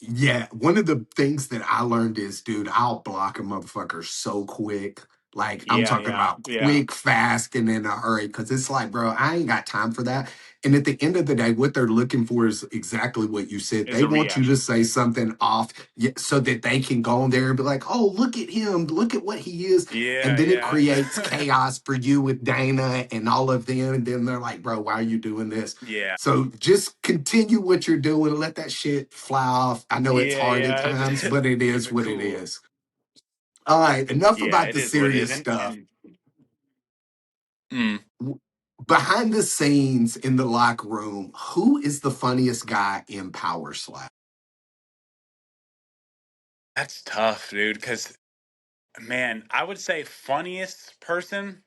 [SPEAKER 1] yeah, one of the things that I learned is, dude, I'll block a motherfucker so quick. Like I'm
[SPEAKER 2] Yeah,
[SPEAKER 1] talking
[SPEAKER 2] yeah,
[SPEAKER 1] about
[SPEAKER 2] yeah.
[SPEAKER 1] quick, fast, and in a hurry. Cause it's like, bro, I ain't got time for that. And at the end of the day, what they're looking for is exactly what you said.
[SPEAKER 2] It's
[SPEAKER 1] They
[SPEAKER 2] a
[SPEAKER 1] want you to
[SPEAKER 2] reaction.
[SPEAKER 1] say something off so that they can go on there and be like, oh, look at him, look at what he is. And
[SPEAKER 2] Yeah,
[SPEAKER 1] then it
[SPEAKER 2] yeah,
[SPEAKER 1] creates chaos for you with Dana and all of them. And then they're like, bro, why are you doing this?
[SPEAKER 2] yeah,
[SPEAKER 1] So just continue what you're doing. Let that shit fly off. I know it's
[SPEAKER 2] yeah,
[SPEAKER 1] hard at
[SPEAKER 2] yeah.
[SPEAKER 1] times, but it
[SPEAKER 2] Keep
[SPEAKER 1] is
[SPEAKER 2] it
[SPEAKER 1] what it
[SPEAKER 2] cool.
[SPEAKER 1] is. All right, enough
[SPEAKER 2] Yeah,
[SPEAKER 1] about
[SPEAKER 2] it
[SPEAKER 1] the
[SPEAKER 2] is what it is,
[SPEAKER 1] serious
[SPEAKER 2] and
[SPEAKER 1] stuff.
[SPEAKER 2] and mm,
[SPEAKER 1] Behind the scenes in the locker room, who is the funniest guy in Power Slap?
[SPEAKER 2] that's tough, dude. Because man, I would say funniest person.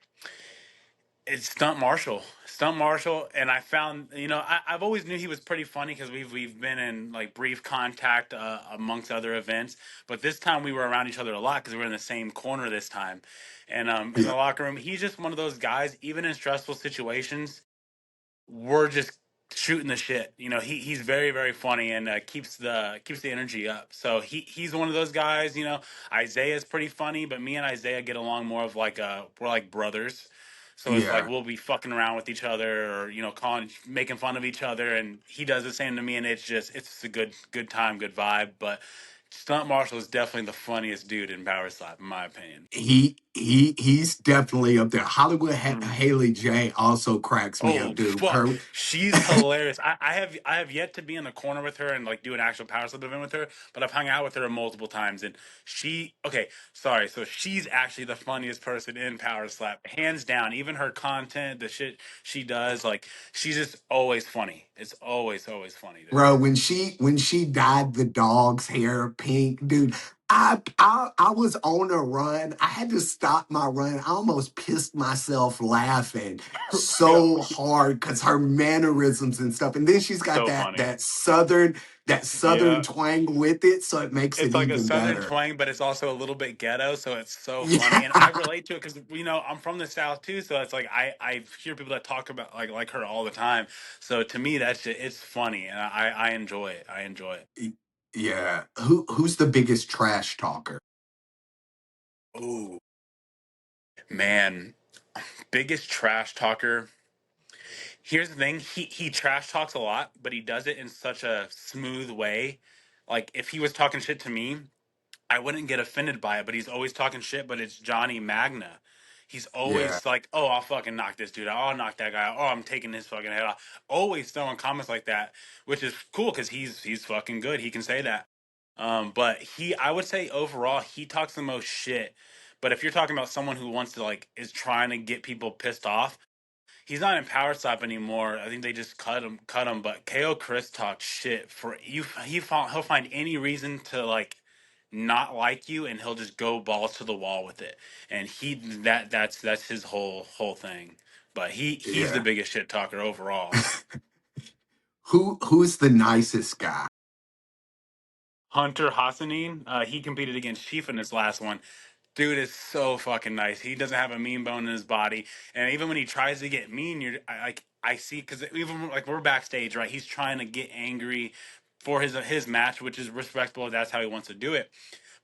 [SPEAKER 2] It's Stunt Marshall. Stunt Marshall, and I found I've always knew he was pretty funny because we've been in like brief contact amongst other events, but this time we were around each other a lot because we were in the same corner this time, and in
[SPEAKER 1] Yeah,
[SPEAKER 2] the locker room, he's just one of those guys. Even in stressful situations, we're just shooting the shit. He's very very funny and keeps the energy up. So he's one of those guys. Isaiah's pretty funny, but me and Isaiah get along more of like we're like brothers. So it's like
[SPEAKER 1] yeah.
[SPEAKER 2] we'll be fucking around with each other or calling making fun of each other, and he does the same to me, and it's just a good time, good vibe. But Stunt Marshall is definitely the funniest dude in Power Slap, in my opinion.
[SPEAKER 1] He's definitely up there. Hollywood Haley J also cracks me up,
[SPEAKER 2] Oh
[SPEAKER 1] dude.
[SPEAKER 2] fuck,
[SPEAKER 1] Her
[SPEAKER 2] she's hilarious. I have yet to be in the corner with her and like do an actual power slip event with her, but I've hung out with her multiple times, and okay, sorry, so she's actually the funniest person in Power Slap, hands down. Even her content, the shit she does, like she's just always funny. It's always funny, dude.
[SPEAKER 1] bro, when she dyed the dog's hair pink, dude. I was on a run. I had to stop my run. I almost pissed myself laughing so
[SPEAKER 2] Really?
[SPEAKER 1] hard because her mannerisms and stuff. And then she's got
[SPEAKER 2] So funny.
[SPEAKER 1] that southern
[SPEAKER 2] Yeah.
[SPEAKER 1] twang with it, so it makes
[SPEAKER 2] It's
[SPEAKER 1] it
[SPEAKER 2] like a
[SPEAKER 1] even
[SPEAKER 2] southern
[SPEAKER 1] better.
[SPEAKER 2] twang, but it's also a little bit ghetto, so it's so funny. And I
[SPEAKER 1] Yeah.
[SPEAKER 2] relate to it because I'm from the South too, so it's like I hear people that talk about like her all the time. So to me, that's just, it's funny, and I enjoy it. I enjoy it.
[SPEAKER 1] Yeah. Who's the biggest trash talker?
[SPEAKER 2] Oh man, biggest trash talker. Here's the thing: he trash talks a lot, but he does it in such a smooth way. Like if he was talking shit to me, I wouldn't get offended by it, but he's always talking shit, but it's Johnny Magna. He's
[SPEAKER 1] Yeah.
[SPEAKER 2] always like, oh, I'll fucking knock this dude out. Oh, I'll knock that guy out. Oh, I'm taking his fucking head off. Always throwing comments like that, which is cool because he's fucking good. He can say that. But I would say overall, he talks the most shit. But if you're talking about someone who wants to like is trying to get people pissed off, he's not in Power Slap anymore. I think they just cut him. But KO Chris talks shit for you. He'll find any reason to like not like you, and he'll just go balls to the wall with it. And that's his whole thing. But he's the
[SPEAKER 1] Yeah.
[SPEAKER 2] biggest shit talker overall.
[SPEAKER 1] Who's the nicest guy?
[SPEAKER 2] Hunter Hassanin, he competed against Chief in his last one. Dude is so fucking nice. He doesn't have a mean bone in his body, and even when he tries to get mean, I see because even like we're backstage, right? He's trying to get angry for his match, which is respectable. If that's how he wants to do it.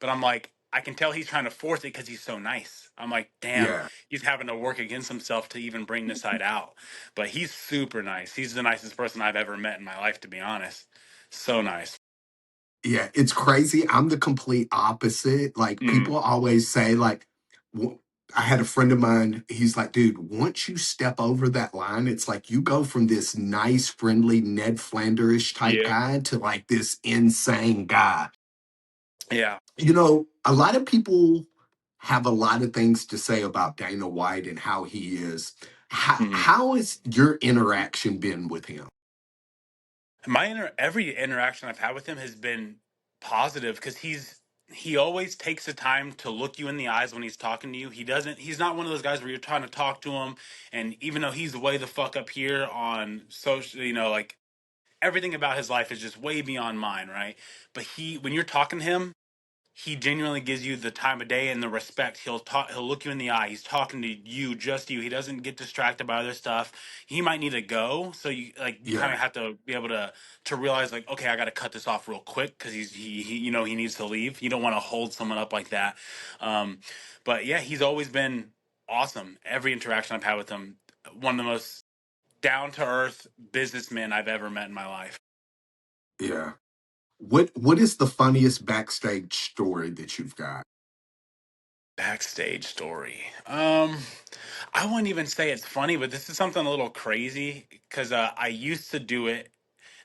[SPEAKER 2] But I'm like, I can tell he's trying to force it because he's so nice. I'm like, damn,
[SPEAKER 1] Yeah.
[SPEAKER 2] he's having to work against himself to even bring this side out. But he's super nice. He's the nicest person I've ever met in my life, to be honest. So nice.
[SPEAKER 1] Yeah, it's crazy. I'm the complete opposite. Like
[SPEAKER 2] Mm,
[SPEAKER 1] people always say, like, w- I had a friend of mine. He's like, dude, once you step over that line, it's like you go from this nice, friendly Ned Flanders type
[SPEAKER 2] yeah,
[SPEAKER 1] guy to like this insane guy.
[SPEAKER 2] yeah.
[SPEAKER 1] A lot of people have a lot of things to say about Dana White and how he is.
[SPEAKER 2] Mhm.
[SPEAKER 1] How has your interaction been with him?
[SPEAKER 2] Every interaction I've had with him has been positive because he always takes the time to look you in the eyes when he's talking to you. He's not one of those guys where you're trying to talk to him, and even though he's way the fuck up here on social, like everything about his life is just way beyond mine, right? But when you're talking to him, he genuinely gives you the time of day and the respect. He'll look you in the eye. He's talking to you, just you. He doesn't get distracted by other stuff. He might need to go, so you kind
[SPEAKER 1] Yeah,
[SPEAKER 2] of have to be able to realize like, okay, I got to cut this off real quick because he needs to leave. You don't want to hold someone up like that. Um, but yeah, he's always been awesome. Every interaction I've had with him, one of the most down to earth businessmen I've ever met in my life.
[SPEAKER 1] yeah. What is the funniest backstage story that you've got?
[SPEAKER 2] Backstage story. I wouldn't even say it's funny, but this is something a little crazy because I used to do it,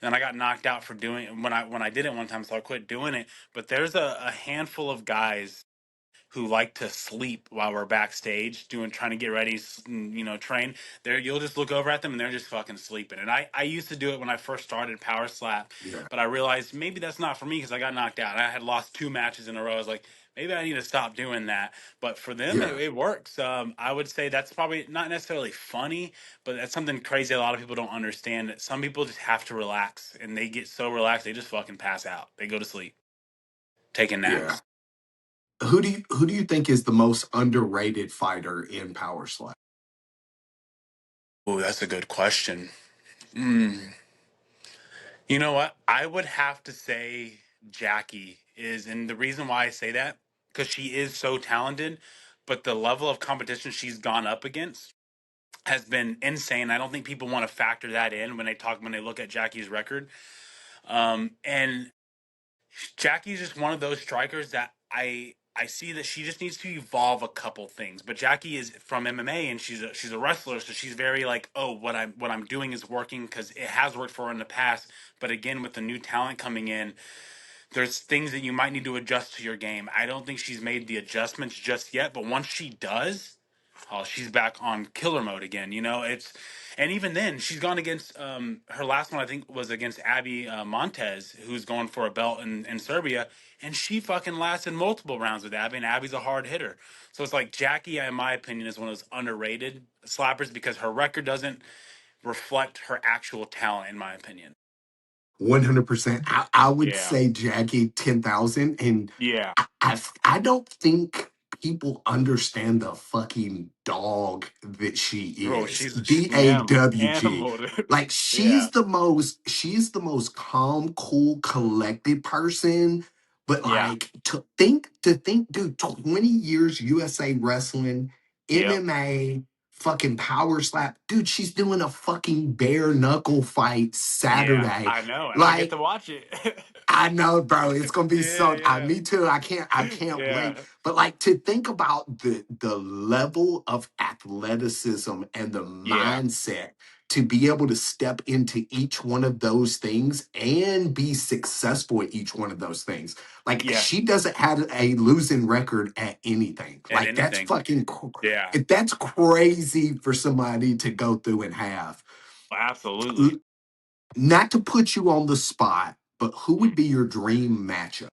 [SPEAKER 2] and I got knocked out for doing it when I did it one time, so I quit doing it. But there's a handful of guys who like to sleep while we're backstage trying to get ready, train. There, you'll just look over at them and they're just fucking sleeping. And I used to do it when I first started Power Slap,
[SPEAKER 1] Yeah,
[SPEAKER 2] but I realized maybe that's not for me because I got knocked out. I had lost 2 matches in a row. I was like, maybe I need to stop doing that. But for them, it,
[SPEAKER 1] yeah,
[SPEAKER 2] it works. I would say that's probably not necessarily funny, but that's something crazy a lot of people don't understand. That some people just have to relax, and they get so relaxed they just fucking pass out. They go to sleep, taking
[SPEAKER 1] yeah.
[SPEAKER 2] naps.
[SPEAKER 1] Who do you think is the most underrated fighter in Power Slap?
[SPEAKER 2] Oh, that's a good question. Mm. You know what? I would have to say Jackie is, and the reason why I say that because she is so talented, but the level of competition she's gone up against has been insane. I don't think people want to factor that in when they look at Jackie's record. And Jackie's just one of those strikers that I see that she just needs to evolve a couple things. But Jackie is from MMA and she's a wrestler, so she's very like, oh, what I'm doing is working because it has worked for her in the past. But again, with the new talent coming in, there's things that you might need to adjust to your game. I don't think she's made the adjustments just yet, but once she does, oh, she's back on killer mode again. You know, it's and even then she's gone against her last one I think was against Abby Montez, who's going for a belt in Serbia, and she fucking lasted multiple rounds with Abby, and Abby's a hard hitter. So it's like Jackie, in my opinion, is one of those underrated slappers because her record doesn't reflect her actual talent, in my opinion.
[SPEAKER 1] 100%. I would
[SPEAKER 2] Yeah.
[SPEAKER 1] say Jackie 10,000. And
[SPEAKER 2] Yeah.
[SPEAKER 1] I don't think people understand the fucking dog that she
[SPEAKER 2] Bro,
[SPEAKER 1] is.
[SPEAKER 2] she's an animal.
[SPEAKER 1] DAWG.
[SPEAKER 2] Animal, dude.
[SPEAKER 1] Like
[SPEAKER 2] Yeah.
[SPEAKER 1] she's the most calm, cool, collected person. But
[SPEAKER 2] Yeah.
[SPEAKER 1] like to think, dude, 20 years USA wrestling,
[SPEAKER 2] Yep.
[SPEAKER 1] MMA, fucking power slap. Dude, she's doing a fucking bare knuckle fight
[SPEAKER 2] Yeah.
[SPEAKER 1] Saturday.
[SPEAKER 2] I know, and I get
[SPEAKER 1] Like,
[SPEAKER 2] to watch it.
[SPEAKER 1] I know, bro. It's gonna be
[SPEAKER 2] Yeah,
[SPEAKER 1] so.
[SPEAKER 2] yeah.
[SPEAKER 1] Me too. I can't wait.
[SPEAKER 2] Yeah.
[SPEAKER 1] But like to think about the level of athleticism and the
[SPEAKER 2] Yeah.
[SPEAKER 1] mindset to be able to step into each one of those things and be successful at each one of those things. Like
[SPEAKER 2] Yeah.
[SPEAKER 1] she doesn't have a losing record at anything.
[SPEAKER 2] And
[SPEAKER 1] Like that's
[SPEAKER 2] anything.
[SPEAKER 1] fucking.
[SPEAKER 2] Yeah.
[SPEAKER 1] That's crazy for somebody to go through and have.
[SPEAKER 2] Absolutely.
[SPEAKER 1] Not to put you on the spot, but who would be your dream matchup?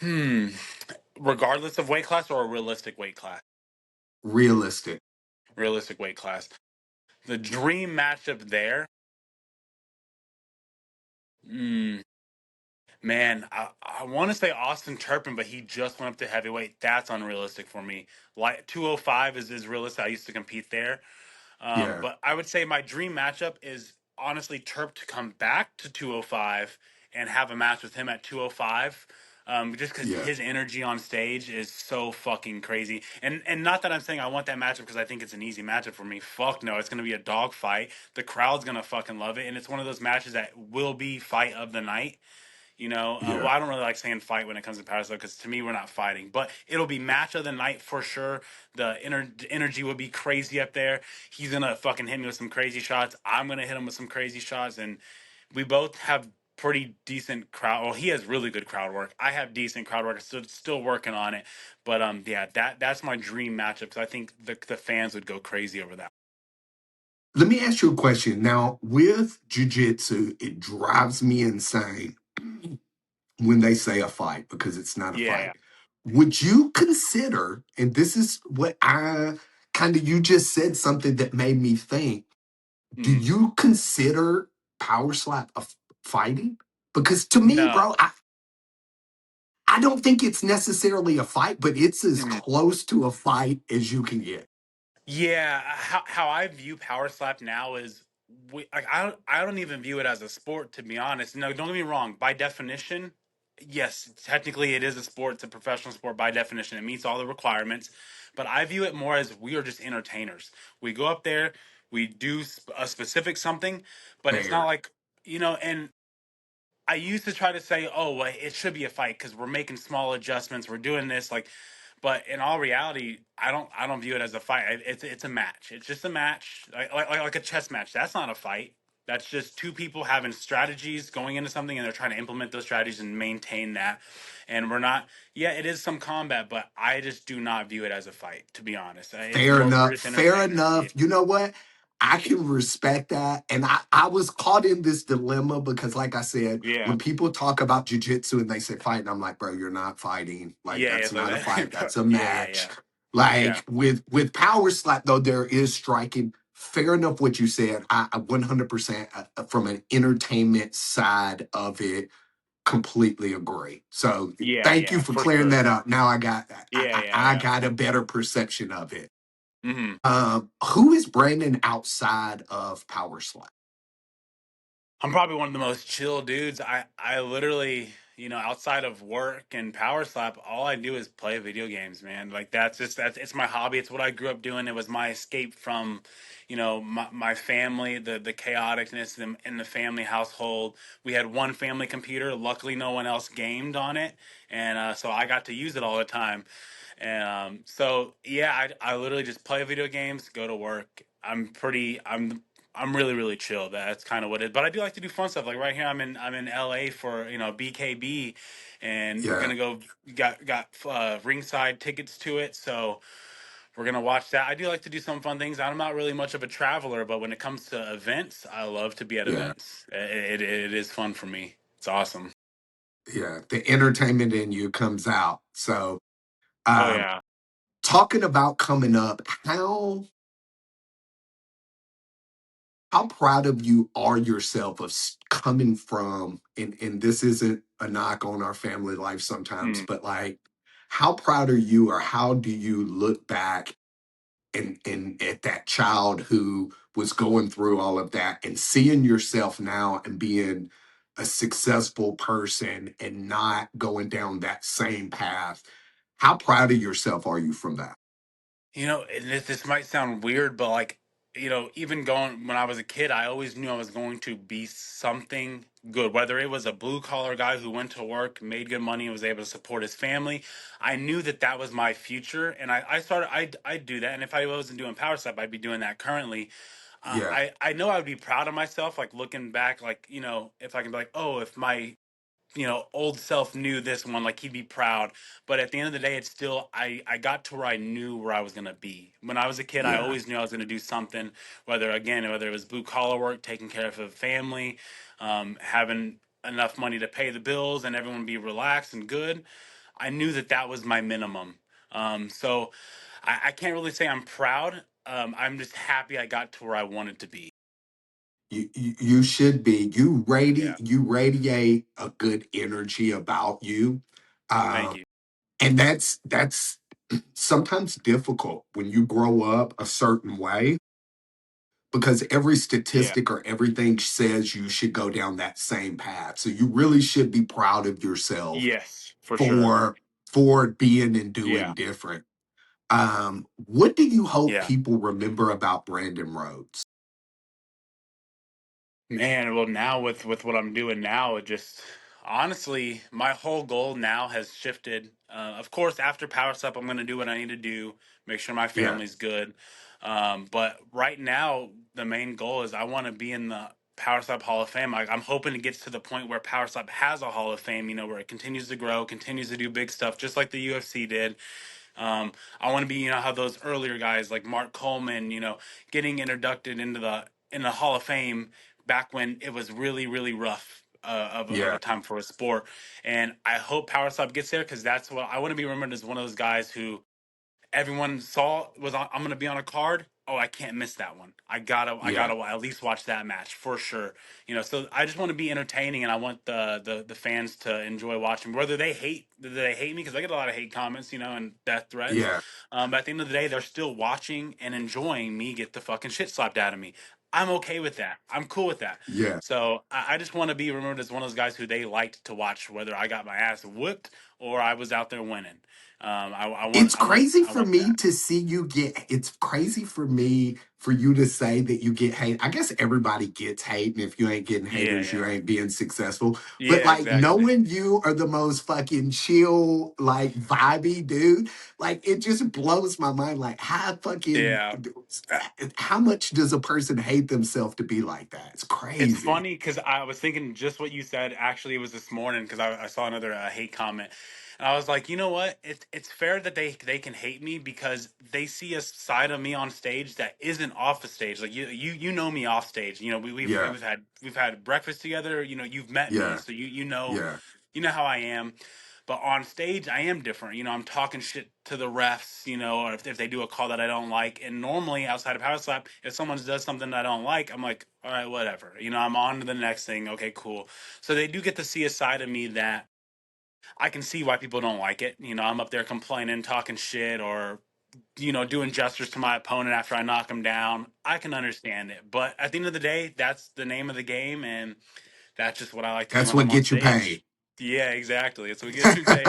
[SPEAKER 2] Hmm. Regardless of weight class or a realistic weight class?
[SPEAKER 1] Realistic.
[SPEAKER 2] Realistic weight class. The dream matchup there. Hmm. Man, I want to say Austin Turpin, but he just went up to heavyweight. That's unrealistic for me. Like 205 is realistic. I used to compete there.
[SPEAKER 1] Yeah,
[SPEAKER 2] But I would say my dream matchup is honestly Terp to come back to 205 and have a match with him at 205. Just because
[SPEAKER 1] yeah,
[SPEAKER 2] his energy on stage is so fucking crazy, and not that I'm saying I want that matchup because I think it's an easy matchup for me. Fuck no, it's gonna be a dog fight. The crowd's gonna fucking love it, and it's one of those matches that will be fight of the night. You know, well,
[SPEAKER 1] yeah.
[SPEAKER 2] I don't really like saying fight when it comes to power slap because to me we're not fighting, but it'll be match of the night for sure. The energy will be crazy up there. He's gonna fucking hit me with some crazy shots. I'm gonna hit him with some crazy shots, and we both have pretty decent crowd. Well, he has really good crowd work. I have decent crowd work. Still working on it, but yeah, that's my dream matchup because I think the fans would go crazy over that.
[SPEAKER 1] Let me ask you a question. Now, with jujitsu, it drives me insane when they say a fight because it's not a
[SPEAKER 2] Yeah,
[SPEAKER 1] fight. Would you consider, and this is what I kind of, you just said something that made me think,
[SPEAKER 2] yeah.
[SPEAKER 1] do you consider power slap fighting? Because to me, bro,
[SPEAKER 2] No.
[SPEAKER 1] I don't think it's necessarily a fight, but it's as close to a fight as you can get.
[SPEAKER 2] Yeah, how I view power slap now is like I don't even view it as a sport to be honest. No, don't get me wrong. By definition, yes, technically it is a sport. It's a professional sport by definition. It meets all the requirements. But I view it more as we are just entertainers. We go up there, we do a specific something, but it's not
[SPEAKER 1] Fair.
[SPEAKER 2] like and I used to try to say, "Oh, well, it should be a fight because we're making small adjustments. We're doing this like," but in all reality, I don't view it as a fight. It's a match. It's just a match, like a chess match. That's not a fight. That's just two people having strategies going into something, and they're trying to implement those strategies and maintain that. And we're not. Yeah, it is some combat, but I just do not view it as a fight. To be honest, it's
[SPEAKER 1] Fair
[SPEAKER 2] more we're
[SPEAKER 1] enough.
[SPEAKER 2] just
[SPEAKER 1] Fair
[SPEAKER 2] entertainers. Yeah,
[SPEAKER 1] enough. You know what? I can respect that. And I was caught in this dilemma because, like I said,
[SPEAKER 2] yeah,
[SPEAKER 1] when people talk about jujitsu and they say fighting, I'm like, bro, you're not fighting. Like,
[SPEAKER 2] yeah.
[SPEAKER 1] that's
[SPEAKER 2] It's like
[SPEAKER 1] not a fight.
[SPEAKER 2] that.
[SPEAKER 1] That's a
[SPEAKER 2] Yeah, yeah,
[SPEAKER 1] match.
[SPEAKER 2] yeah, yeah,
[SPEAKER 1] Like with power slap, though, there is striking. Fair enough what you said. I 100% from an entertainment side of it completely agree. So
[SPEAKER 2] yeah,
[SPEAKER 1] thank you
[SPEAKER 2] yeah,
[SPEAKER 1] for
[SPEAKER 2] for
[SPEAKER 1] clearing
[SPEAKER 2] sure.
[SPEAKER 1] that up. Now I got
[SPEAKER 2] Yeah, yeah,
[SPEAKER 1] I
[SPEAKER 2] yeah.
[SPEAKER 1] got a better perception of it.
[SPEAKER 2] Hmm.
[SPEAKER 1] Who is Brandon outside of Power Slap?
[SPEAKER 2] I'm probably one of the most chill dudes. I literally, outside of work and power slap, all I do is play video games, man. Like that's it's my hobby. It's what I grew up doing. It was my escape from, my family, the chaoticness in the family household. We had one family computer. Luckily, no one else gamed on it, and so I got to use it all the time. And so yeah, I literally just play video games, go to work. I'm really really chill. That's kind of what it is. But I do like to do fun stuff. Like right here, I'm in LA for BKB, and
[SPEAKER 1] Yeah.
[SPEAKER 2] gonna go got ringside tickets to it. So we're gonna watch that. I do like to do some fun things. I'm not really much of a traveler, but when it comes to events, I love to be at
[SPEAKER 1] Yeah.
[SPEAKER 2] events. It is fun for me. It's awesome.
[SPEAKER 1] Yeah. The entertainment in you comes out. So,
[SPEAKER 2] Oh
[SPEAKER 1] um,
[SPEAKER 2] yeah.
[SPEAKER 1] talking about coming up, how proud of you are yourself of coming from, and this isn't a knock on our family life sometimes,
[SPEAKER 2] Mm.
[SPEAKER 1] but like, how proud are you, or how do you look back and at that child who was going through all of that and seeing yourself now and being a successful person and not going down that same path? How proud of yourself are you from that?
[SPEAKER 2] And this might sound weird, but like, even going when I was a kid, I always knew I was going to be something good. Whether it was a blue collar guy who went to work, made good money, and was able to support his family, I knew that that was my future. And I started, I'd do that. And if I wasn't doing Power Step, I'd be doing that currently.
[SPEAKER 1] Yeah,
[SPEAKER 2] I know I would be proud of myself, like looking back, like, if I can be like, oh, if my old self knew this one, like he'd be proud. But at the end of the day, it's still I got to where I knew where I was gonna be. When I was a kid, I
[SPEAKER 1] yeah,
[SPEAKER 2] always knew I was gonna do something, whether it was blue collar work, taking care of a family, having enough money to pay the bills and everyone be relaxed and good. I knew that that was my minimum. So I can't really say I'm proud. I'm just happy I got to where I wanted to be.
[SPEAKER 1] you should be.
[SPEAKER 2] Yeah.
[SPEAKER 1] You radiate a good energy about you.
[SPEAKER 2] Thank
[SPEAKER 1] um
[SPEAKER 2] you.
[SPEAKER 1] and that's sometimes difficult when you grow up a certain way, because every
[SPEAKER 2] Yeah.
[SPEAKER 1] statistic or everything says you should go down that same path. So you really should be proud of yourself
[SPEAKER 2] Yes, for sure.
[SPEAKER 1] for being and doing
[SPEAKER 2] Yeah.
[SPEAKER 1] different. What do you hope
[SPEAKER 2] Yeah.
[SPEAKER 1] people remember about Brandon Rhodes?
[SPEAKER 2] Man, well, now with what I'm doing now, it just honestly, my whole goal now has shifted. Of course, after Power Step, I'm going to do what I need to do, make sure my
[SPEAKER 1] Yeah,
[SPEAKER 2] family's good. But right now, the main goal is I want to be in the Power Step Hall of Fame. I'm hoping it gets to the point where Power Step has a Hall of Fame, where it continues to grow, continues to do big stuff, just like the UFC did. I want to be, how those earlier guys like Mark Coleman, getting inducted in the Hall of Fame back when it was really really rough of
[SPEAKER 1] yeah,
[SPEAKER 2] a time for a sport. And I hope Power Stop gets there because that's what I want to be remembered as, one of those guys who everyone saw was on, I'm going to be on a card. Oh, I can't miss that one. I
[SPEAKER 1] yeah.
[SPEAKER 2] gotta at least watch that match for sure. So I just want to be entertaining, and I want the fans to enjoy watching. Whether they hate me, because I get a lot of hate comments, and death threats.
[SPEAKER 1] Yeah,
[SPEAKER 2] But at the end of the day, they're still watching and enjoying me get the fucking shit slapped out of me. I'm okay with that. I'm cool with that.
[SPEAKER 1] yeah.
[SPEAKER 2] So I just want to be remembered as one of those guys who they liked to watch, whether I got my ass whooped or I was out there winning.
[SPEAKER 1] It's crazy
[SPEAKER 2] I
[SPEAKER 1] for
[SPEAKER 2] want
[SPEAKER 1] me
[SPEAKER 2] that.
[SPEAKER 1] to see you get, it's crazy for me for you to say that you get hate. I guess everybody gets hate, and if you ain't getting
[SPEAKER 2] Yeah,
[SPEAKER 1] haters, you
[SPEAKER 2] yeah,
[SPEAKER 1] ain't being successful. But
[SPEAKER 2] yeah,
[SPEAKER 1] like,
[SPEAKER 2] exactly.
[SPEAKER 1] knowing you are the most fucking chill, like vibey dude, like it just blows my mind. Like,
[SPEAKER 2] Yeah. Uh,
[SPEAKER 1] how much does a person hate themselves to be like that? It's
[SPEAKER 2] It's
[SPEAKER 1] crazy.
[SPEAKER 2] funny because I was thinking just what you said. Actually, it was this morning because I saw another hate comment, and I was like, you know what? It's fair that they can hate me because they see a side of me on stage that isn't off the stage. Like you know me off stage.
[SPEAKER 1] Yeah,
[SPEAKER 2] We've had breakfast together. You've met me,
[SPEAKER 1] yeah,
[SPEAKER 2] so you know
[SPEAKER 1] yeah,
[SPEAKER 2] how I am. But on stage, I am different. I'm talking shit to the refs, or if they do a call that I don't like. And normally, outside of Power Slap, if someone does something that I don't like, I'm like, all right, whatever. I'm on to the next thing. Okay, cool. So they do get to see a side of me that I can see why people don't like it. I'm up there complaining, talking shit, or doing gestures to my opponent after I knock him down. I can understand it. But at the end of the day, that's the name of the game, and that's just what I like to do
[SPEAKER 1] that's
[SPEAKER 2] when
[SPEAKER 1] what
[SPEAKER 2] I'm on
[SPEAKER 1] gets you paid.
[SPEAKER 2] stage. Yeah, exactly. It's what gets me paid.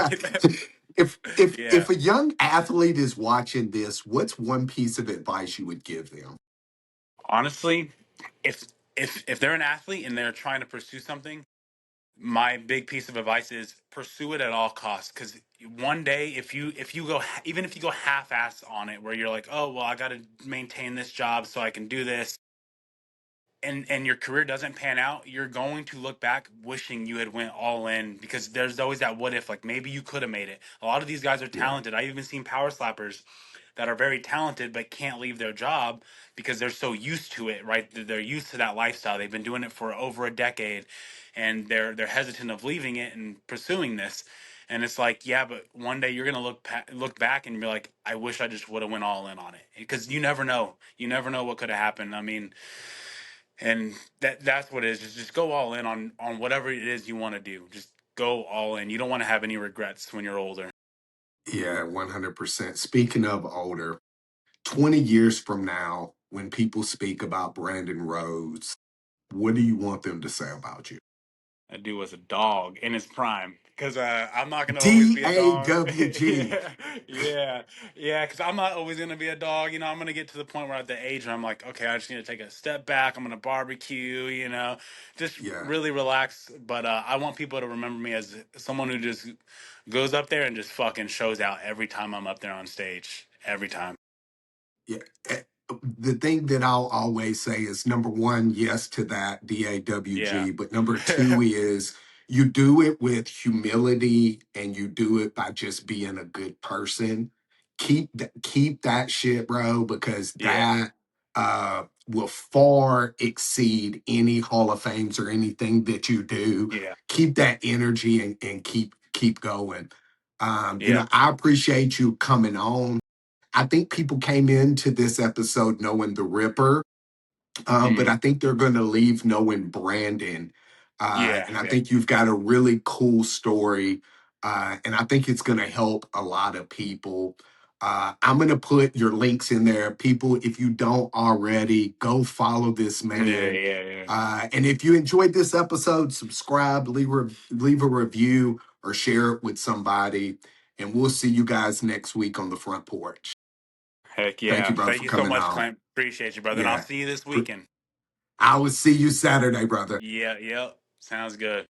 [SPEAKER 1] If
[SPEAKER 2] Yeah.
[SPEAKER 1] a young athlete is watching this, what's one piece of advice you would give them?
[SPEAKER 2] Honestly, if if they're an athlete and they're trying to pursue something, my big piece of advice is pursue it at all costs. Because one day, if you go even if you go half-ass on it, where you're like, oh well, I got to maintain this job so I can do this, and your career doesn't pan out, you're going to look back wishing you had went all in, because there's always that what if, like maybe you could have made it. A lot of these guys are
[SPEAKER 1] Yeah,
[SPEAKER 2] talented. I've even seen power slappers that are very talented but can't leave their job because they're so used to it, right? They're used to that lifestyle. They've been doing it for over a decade, and they're hesitant of leaving it and pursuing this. And it's like, yeah, but one day you're gonna look back and be like, I wish I just would have went all in on it, because you never know. You never know what could have happened. I mean, and that's what it is. Just go all in on whatever it is you want to do. Just go all in. You don't want to have any regrets when you're older.
[SPEAKER 1] Yeah, 100%. Speaking of older, 20 years from now, when people speak about Brandon Rhodes, what do you want them to say about you?
[SPEAKER 2] That dude was a dog in his prime. Because I'm not gonna always be a dog.
[SPEAKER 1] DAWG.
[SPEAKER 2] Yeah, yeah, yeah. Because I'm not always gonna be a dog. I'm gonna get to the point where at the age where I'm like, okay, I just need to take a step back. I'm gonna barbecue. Just
[SPEAKER 1] Yeah.
[SPEAKER 2] really relax. But I want people to remember me as someone who just goes up there and just fucking shows out every time I'm up there on stage. Every time.
[SPEAKER 1] Yeah. The thing that I'll always say is number one, yes to that
[SPEAKER 2] Yeah.
[SPEAKER 1] DAWG. But number two is you do it with humility and you do it by just being a good person. Keep that shit, bro, because
[SPEAKER 2] Yeah.
[SPEAKER 1] that will far exceed any Hall of Fames or anything that you do.
[SPEAKER 2] Yeah.
[SPEAKER 1] Keep that energy and keep going.
[SPEAKER 2] Yeah.
[SPEAKER 1] I appreciate you coming on. I think people came into this episode knowing the Ripper, but
[SPEAKER 2] Hmm.
[SPEAKER 1] I think they're going to leave knowing Brandon.
[SPEAKER 2] Yeah.
[SPEAKER 1] And I
[SPEAKER 2] Yeah.
[SPEAKER 1] think you've got a really cool story. And I think it's going to help a lot of people. I'm going to put your links in there. People, if you don't already, go follow this
[SPEAKER 2] Yeah.
[SPEAKER 1] man.
[SPEAKER 2] Yeah. Yeah.
[SPEAKER 1] And if you enjoyed this episode, subscribe, leave a review, or share it with somebody. And we'll see you guys next week on the front porch.
[SPEAKER 2] Heck
[SPEAKER 1] Thank you,
[SPEAKER 2] yeah.
[SPEAKER 1] bro,
[SPEAKER 2] Thank
[SPEAKER 1] for
[SPEAKER 2] you so
[SPEAKER 1] coming
[SPEAKER 2] much,
[SPEAKER 1] on.
[SPEAKER 2] Clint. Appreciate you, brother. And I'll
[SPEAKER 1] Yeah.
[SPEAKER 2] see you this weekend.
[SPEAKER 1] I will see you Saturday, brother.
[SPEAKER 2] Yeah, yep. Sounds good.